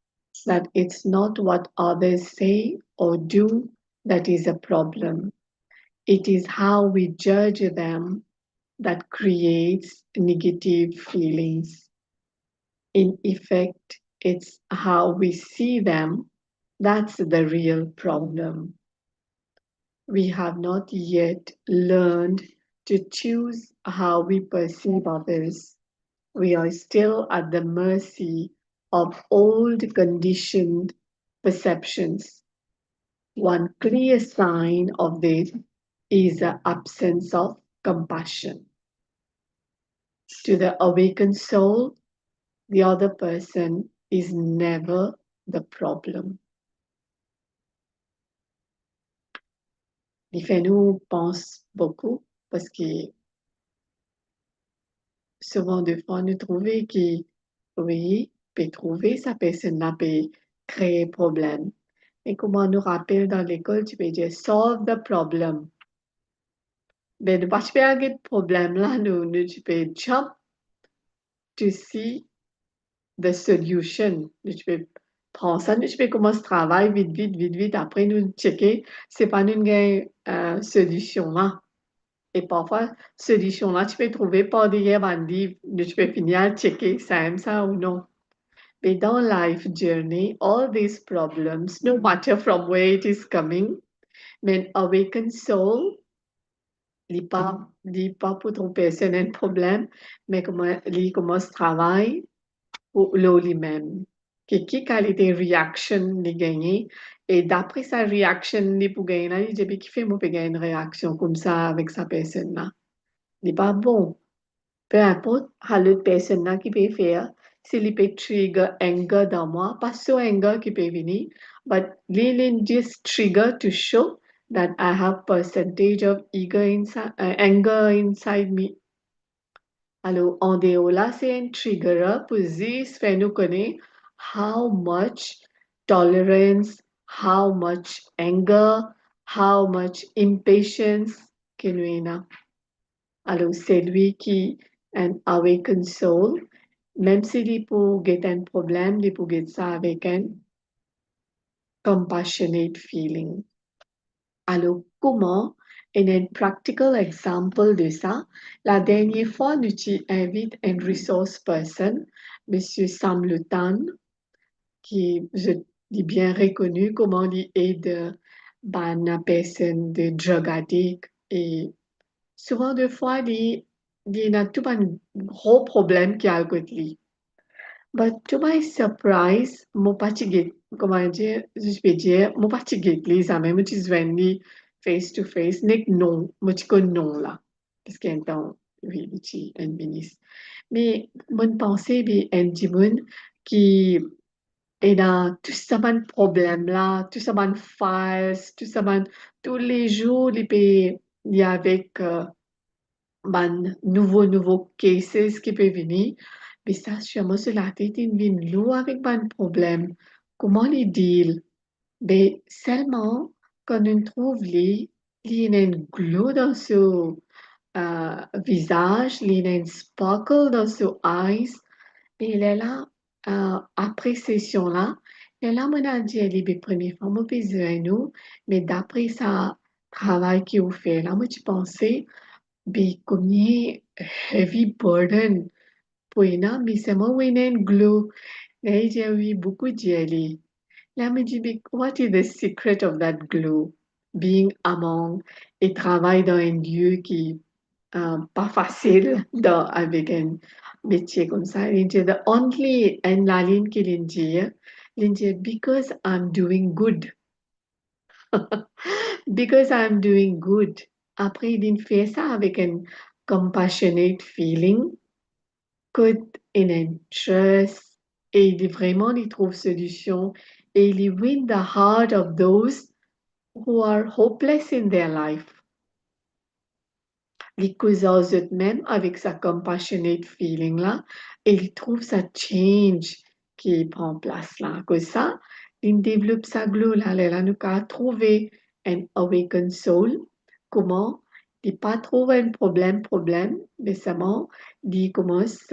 that it's not what others say or do that is a problem. It is how we judge them that creates negative feelings. In effect, it's how we see them that's the real problem. We have not yet learned to choose how we perceive others. We are still at the mercy of old conditioned perceptions. One clear sign of this is the absence of compassion. To the awakened soul, the other person is never the problem. Il fait nous pense beaucoup parce que souvent des fois nous trouvons que oui, peut trouver sa personne là peut créer problème. Et comment on nous rappelle dans l'école, tu peux dire solve the problem. Mais ne pas faire de problème là, tu peux jump to see the solution. Tu peux prendre ça, tu peux commencer travail vite, vite, vite, vite. Après, nous checker, c'est pas une solution là. Et parfois, solution là, tu peux trouver par derrière un livre, tu peux finir à checker ça aime ça ou non. Mais dans life journey, all these problems, no matter from where it is coming, mais awakened soul, il pas pour ton personnel problème, mais comment il commence travail pour lui-même. Qui qualité reaction il gagné et d'après sa reaction il pour gagner là, il dit qui fait moi peut gagner une réaction comme ça avec sa personne là. Il pas bon. Peu importe à l'autre personne là qui peut faire, s'il peut trigger anger dans moi, pas so anger qui peut venir, but really just trigger to show that I have percentage of anger inside me. Alors, en dehors là, c'est un trigger pour juste faire nous connaître how much tolerance, how much anger, how much impatience que nous avons. Alors, c'est lui qui un awakened soul, même s'il peut get un problème, il peut get ça avec un compassionate feeling. Alors, comment, in un practical example de ça, la dernière fois, nous invite un resource person, Monsieur Sam Lutan, qui, je dis bien reconnu, comment il aide une personne de drug addict et souvent de fois, il a tout un gros problème qui a à côté de lui. But to my surprise, mon fatigué, comment dire, je peux dire, mon fatigué, les amis, moi, tu vois, ni face to face, n'est non, moi, tu connais non, là. Parce qu'il y a un temps, oui, tu es un ministre. Mais, mon pensée, bien, un dimon qui est dans tout ça, un problème, là, tout ça, un files, tout ça, tous les jours, il y a avec, nouveau cases qui peuvent venir. Mais ça, sûrement, sur la tête, il vient lourd avec un problème. Comment les deal? Mais seulement quand on trouve il y a un glow dans son visage, il y a un sparkle dans son eyes, et il est là, après session-là, et là, on a dit, elle est la première fois, on besoin nous, mais d'après ça, travail qu'il fait, là, moi, tu pensais, be combien heavy burden puena misemo winen glue Nigeria beaucoup jelly. Let me dire, what is the secret of that glue? Being among et travaille dans un lieu qui pas facile avec un métier comme ça. Il dit, the only and la ligne qu'il dit, because I'm doing good. Because I'm doing good. Après, il fait ça avec un compassionate feeling, good in interest, et il trouve solution, et il win the heart of those who are hopeless in their life. Il cause aux autres même avec sa compassionate feeling là, et il trouve sa change qui prend place là. Comme ça, il développe sa glow là, là, nous a trouvé un awakened soul. Comment? Il pas trouver un problème, mais seulement, il commence,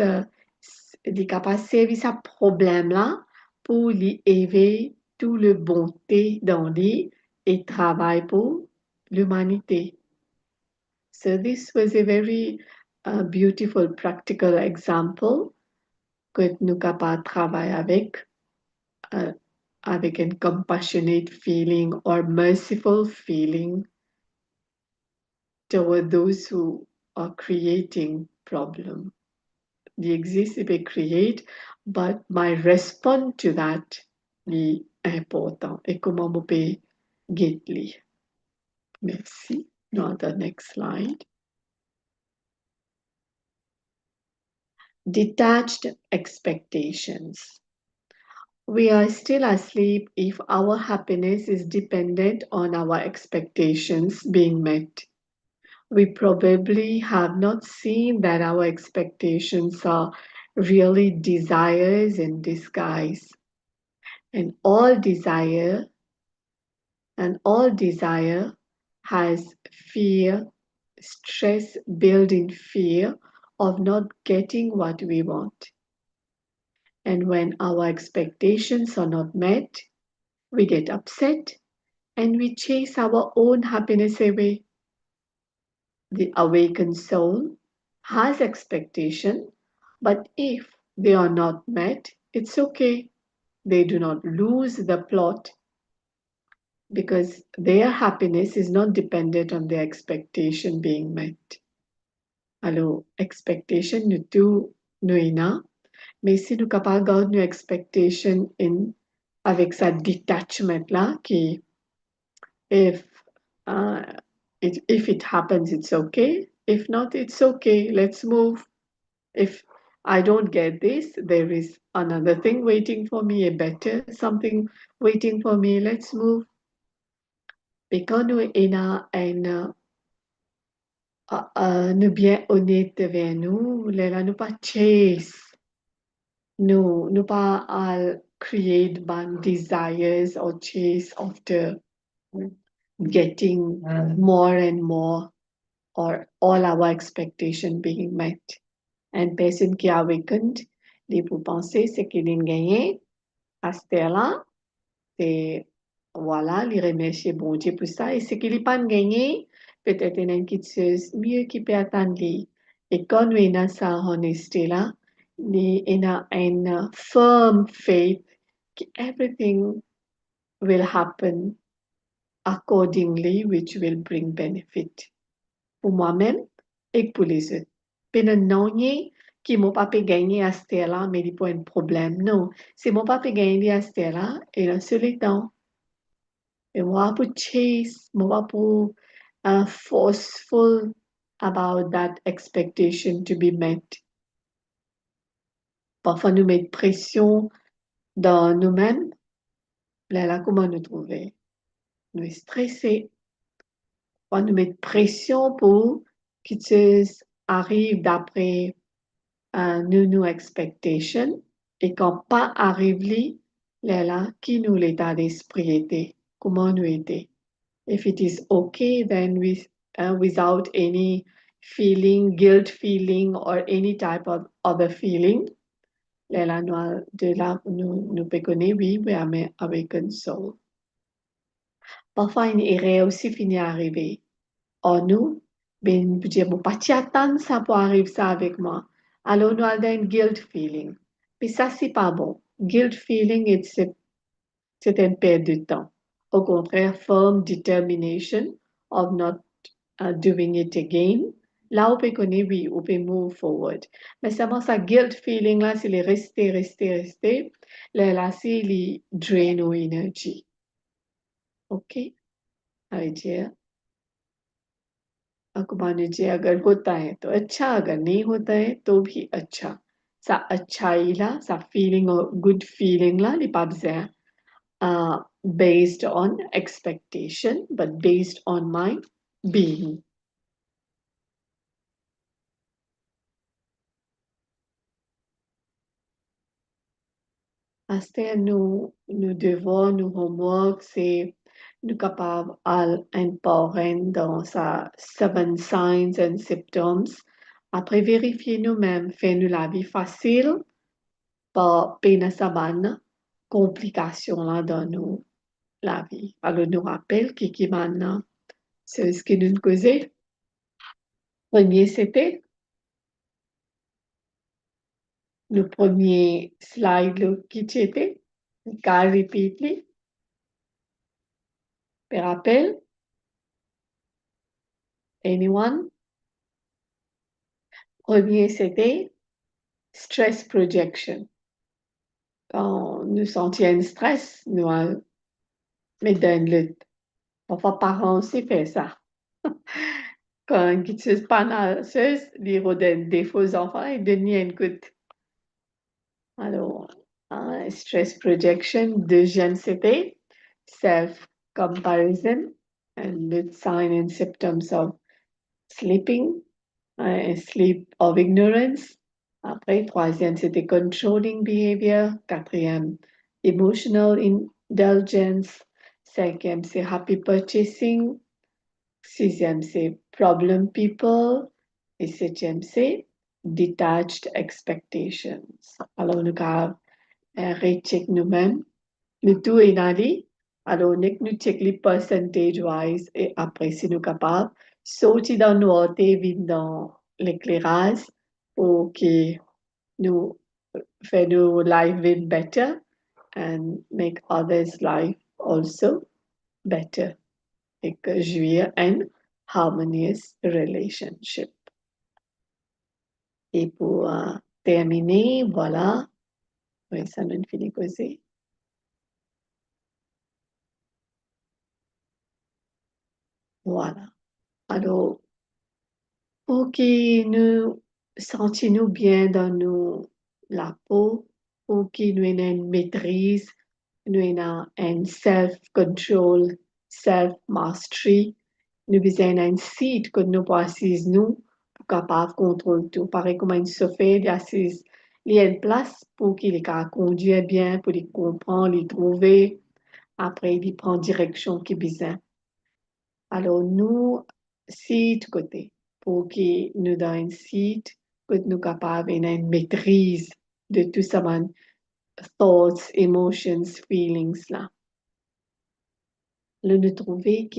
il est capable de servir sa problème là pour lui éveiller tout le bonté dans lui et travailler pour l'humanité. So this was a very a beautiful practical example que nous capables de travailler avec un compassionate feeling or merciful feeling toward those who are creating problem. The exist they create, but my response to that is important. Et comment on peut get li. Merci. Now the next slide. Detached expectations. We are still asleep if our happiness is dependent on our expectations being met. We probably have not seen that our expectations are really desires in disguise. And all desire has fear, stress, built-in fear of not getting what we want. And when our expectations are not met, we get upset and we chase our own happiness away. The awakened soul has expectation, but if they are not met, it's okay. They do not lose the plot because their happiness is not dependent on their expectation being met. Alors, expectation nous tout nous na, mais si nous capable garder nos expectation in avec sa detachment là qui if uh, if it happens it's okay, if not it's okay, let's move. If I don't get this, there is another thing waiting for me, a better something waiting for me, let's move. Because nous nous bien honnête avec nous, nous pas chase, nous pas create bad desires or chase after getting more and more or all our expectation being met. And person qui a awakened, les pour penser ce qu'il a gagné à ce là, c'est voilà, les remercier bon Dieu pour ça. Et ce qu'il n'a pas gagné, peut-être une inquiétude mieux qui peut attendre. Et quand on a sa honesty là, on a une firm faith que everything will happen accordingly, which will bring benefit. Pour moi-même et pour les autres. Puis non, qui m'ont pas pu gagner à ce là, mais il pas un problème. Non, si mon pas pu gagner à ce là, et là, c'est le temps. Et moi, pour chase, moi, pour forceful about that expectation to be met. Parfois, nous mettons pression dans nous-mêmes. Là, comment nous trouver? Nous sommes stressés. Parfois, nous mettons pression pour que ça arrive d'après nos expectations. Et quand pas arrive, là, qui nous l'état d'esprit était? Comment nous était? If it is okay, then without any feeling, guilt feeling, or any type of other feeling, là, nous peut connaître, oui, mais avec un soul. Parfois, une erreur aussi finit à arriver. Or, nous, ben, je ne pas attendre ça pour arriver ça avec moi. Alors, nous avons un guilt feeling. Puis ça, c'est pas bon. Guilt feeling, c'est une perte de temps. Au contraire, firm determination of not doing it again. Là, on peut connaître, oui, on peut move forward. Mais seulement ça, guilt feeling, là, c'est les rester. Là, c'est les drain nos énergie. OK? Ça veut dire, मान लीजिए अगर होता है तो अच्छा, अगर नहीं होता है तो भी अच्छा. Sa अच्छाई ला, sa feeling or good feeling la, li pa bzea, based on expectation, but based on my being. Hasta nous devons, nous homework, c'est nous capables à empower dans sa seven signs and symptoms. Après vérifier nous-mêmes, faire nous la vie facile, par peine saban complication là dans nous, la vie. Alors nous rappelle qui maintenant, c'est ce que nous causait. Premier c'était le premier slide là, qui était, qu'à répéter, te rappelle? Anyone? Premier, c'était stress projection. Quand nous sentions un stress, nous mettons une lutte. Parfois, parents aussi font ça. Quand ils ne sont pas nasseux, ils redonnent des faux enfants et donnent une goutte. Alors, stress projection, deuxième, c'était self-comparison and the sign and symptoms of sleeping, sleep of ignorance. Après, troisième, c'était controlling behavior. Quatrième, emotional indulgence. Cinquième, c'est happy purchasing. Sixième, c'est problem people. Et septième, c'est detached expectations. Alors, nous avons recheck nous-mêmes. Le tout est dans les. Alors, nous check les percentage-wise et après, si nous sommes capables, sortir dans nos têtes, dans l'éclairage pour que nous fassions nos life better and make others' life also better. Et que jouir un harmonious relationship. Et pour terminer, voilà. Oui, ça nous finit causer. Voilà. Alors, pour que nous sentions bien dans la peau, pour que nous ayons une maîtrise, nous ayons un self-control, self-mastery, nous avons un site que nous pouvons nous pour capable de contrôler tout. Pareil comme un chauffeur, il y a une place pour qu'il conduise bien, pour les comprendre, les trouver. Après, il prend direction qui besoin. Alors, nous, site côté, pour que nous dans un site, que nous capables une maîtrise de tout ça, thoughts, emotions, feelings là. Là, nous trouver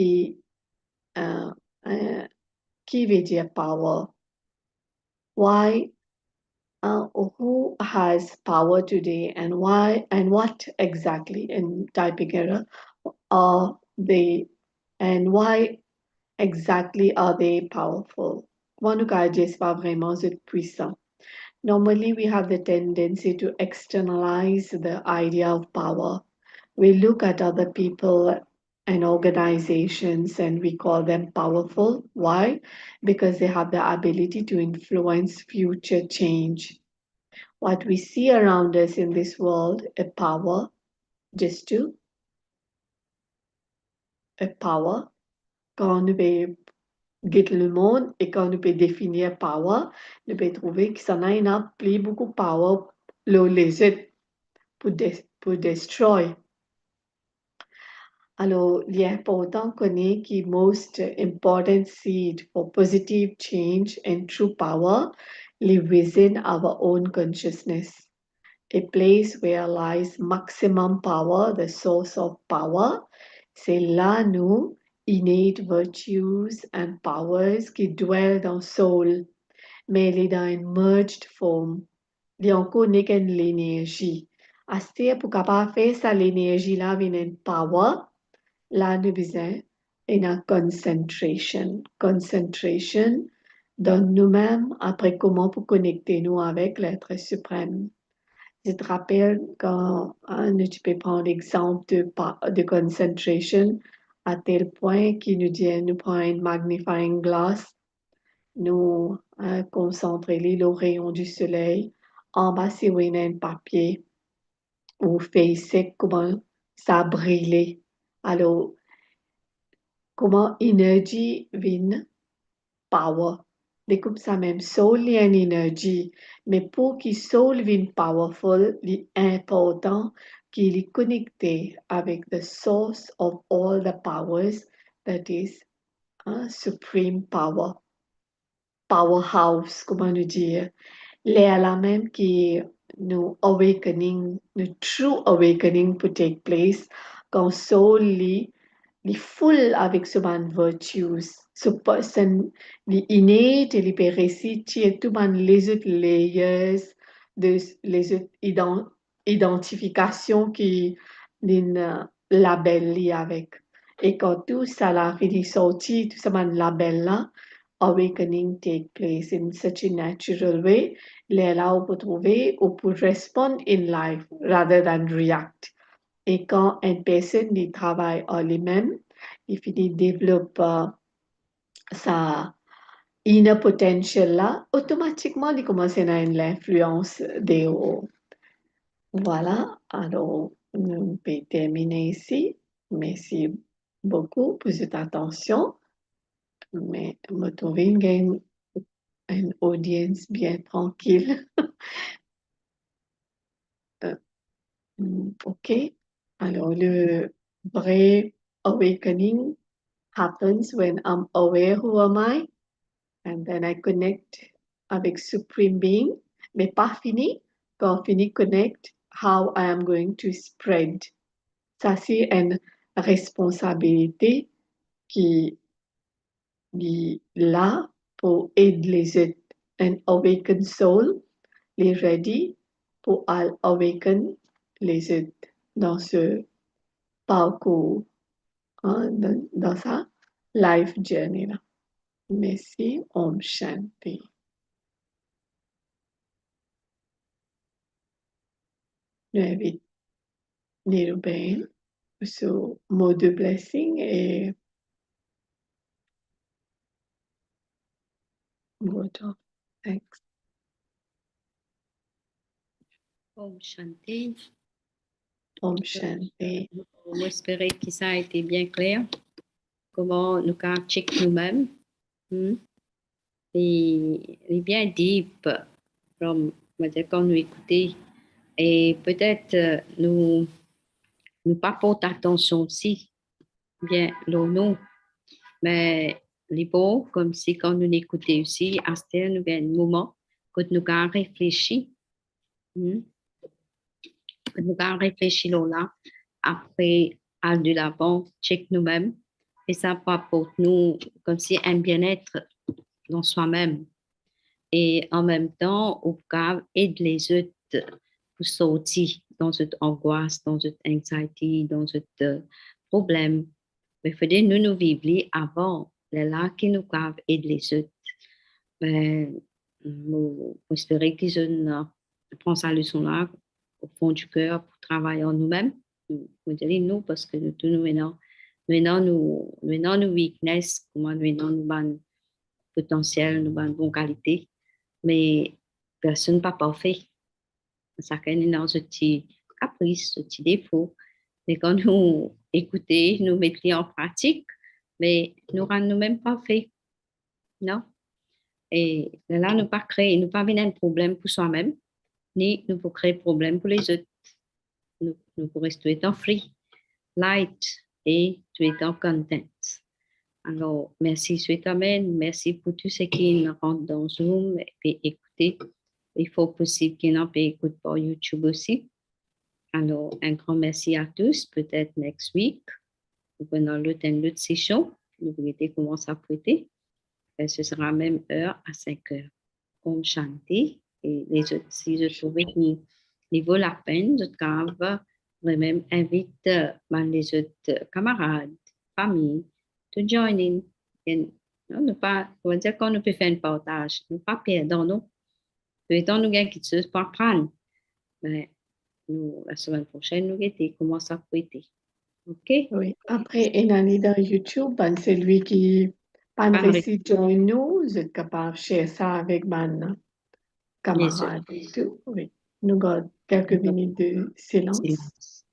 euh, qui veut dire power. Why, who has power today and why and what exactly in typing error are they and why exactly are they powerful? Comment nous gagner pas vraiment être puissant? Normally, we have the tendency to externalize the idea of power. We look at other people and organizations and we call them powerful. Why? Because they have the ability to influence future change. What we see around us in this world, a power, just to a power, quand nous guide le monde et quand nous peut définir power, nous peut trouver que ça n'a pas plus beaucoup power les autres pour destroy. Alors, il est important qu'on ait the most important seed for positive change and true power live within our own consciousness. A place where lies maximum power, the source of power, c'est là nous, innate virtues and powers qui dwell dans soul, mais il est dans une merged form. Il y a encore l'énergie. Assez pour capable faire ça, l'énergie là, vient une power, là nous besoin une concentration. Concentration dans nous-mêmes, après comment pour connecter nous avec l'être suprême. Je te rappelle quand tu peux prendre l'exemple de concentration à tel point qu'il nous dit, nous prend une magnifying glass, nous concentrer le rayon du soleil, en bas c'est un papier ou feuille sec, comment ça brûle. Alors, comment énergie vient power. Mais comme ça même, soul est une énergie. Mais pour qu'il soul vienne powerful, il est important qu'il est connecté avec the source of all the powers, that is supreme power, powerhouse, comment nous dire. C'est là même que nous awakening, nous true awakening peut take place quand soul li full avec ce man virtues. Ce person li innate, li peut réciter tout man les autres layers, identifications qui d'un label li avec. Et quand tout ça l'a fini sorti, tout ça man label là, awakening take place in such a natural way. Les là on peut trouver ou pour respond in life rather than react. Et quand une personne y travaille en lui-même, il finit développe sa inner potential là, automatiquement il commence à avoir l'influence des autres. Voilà, alors on peut terminer ici. Merci beaucoup pour cette attention. Mais me trouver une audience bien tranquille. Euh, OK. Alors, le vrai awakening happens when I'm aware who am I, and then I connect avec Supreme Being, mais pas fini. Quand fini connect, how I am going to spread. Ça, c'est une responsabilité qui est là pour aider les autres. Un awakened soul les ready pour awaken les autres dans ce parcours, hein, dans sa life journey là. Merci, Om Shanti. Je invite Nirubin sur mot de blessing et vote of thanks. Om Shanti. Om Shanti. On espérait que ça a été bien clair. Comment nous quand check nous-mêmes. Et bien deep, comme on va dire quand nous écouter. Et peut-être nous pas porter attention aussi, bien nous, mais les beaux, comme si quand nous écoutait aussi, à ce nous un moment que nous avons réfléchi, que nous avons réfléchi là, après à de l'avant, check nous-mêmes, et ça pour nous comme si un bien-être dans soi-même. Et en même temps, on peut aider les autres pour sortir dans cette angoisse, dans cette anxiety, dans ce problème. Mais il faudrait nous vivre avant, là qui nous peuvent aider les autres. Ben, espérer qu'ils prennent sa leçon-là au fond du cœur pour travailler en nous-mêmes. Vous dire nous, parce que nous maintenant, nous weakness, comment maintenant nous avons potentiel, nous avons bonne qualité, mais personne n'est pas parfait. Chacun est dans ce petit caprice, ce petit défaut. Mais quand nous écoutons, nous mettons en pratique, mais nous rendons nous-mêmes parfaits. Non? Et là, nous pas créer, nous pas venir un problème pour soi-même, ni nous pour créer problème pour les autres. Nous pour rester en free, light et tout étant content. Alors, merci Swetamen, merci pour tous ceux qui nous rentrent dans Zoom et écouter. Il faut possible qu'ils n'en écouter par YouTube aussi. Alors, un grand merci à tous. Peut-être next week, nous prenons l'autre session. Nous verrons comment ça peut être. Ce sera même heure à 5 heures. Om Shanti. Et les autres, si je trouvais qu'il vaut la peine, je vais vraiment inviter les autres camarades, familles, to join in. Et, non, pas, on va dire qu'on ne peut faire un partage. Ne pas perdre, non. Tout étant nous gagnons quelque chose pour apprendre. Mais nous, la semaine prochaine, nous guetter comment ça peut être. OK? Oui, après, une année dans YouTube, ben, c'est lui qui pas Pas réussi join nous, vous êtes capable de share ça avec mon les autres. camarade et tout. Oui, nous avons quelques minutes de silence. Silence.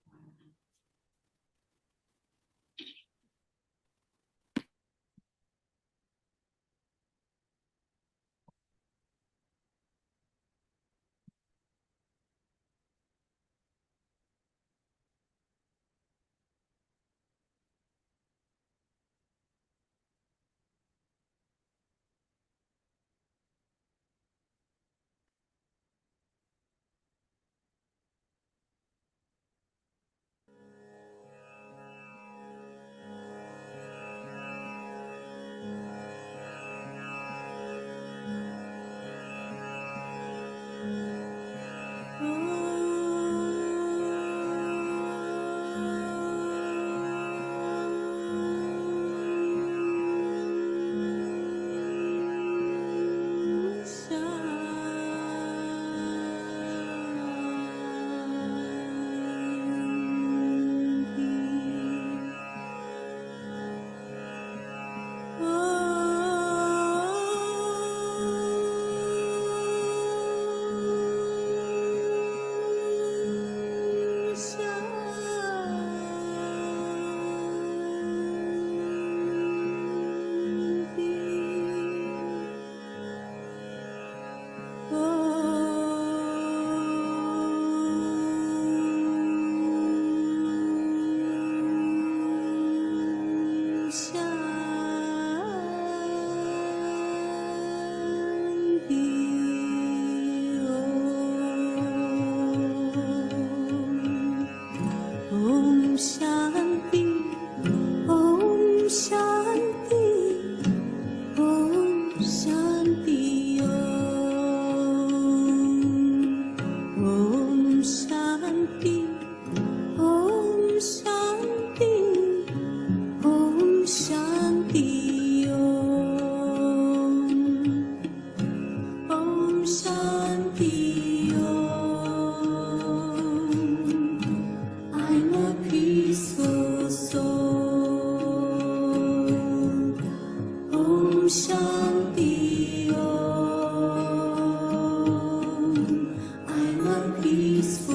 peaceful.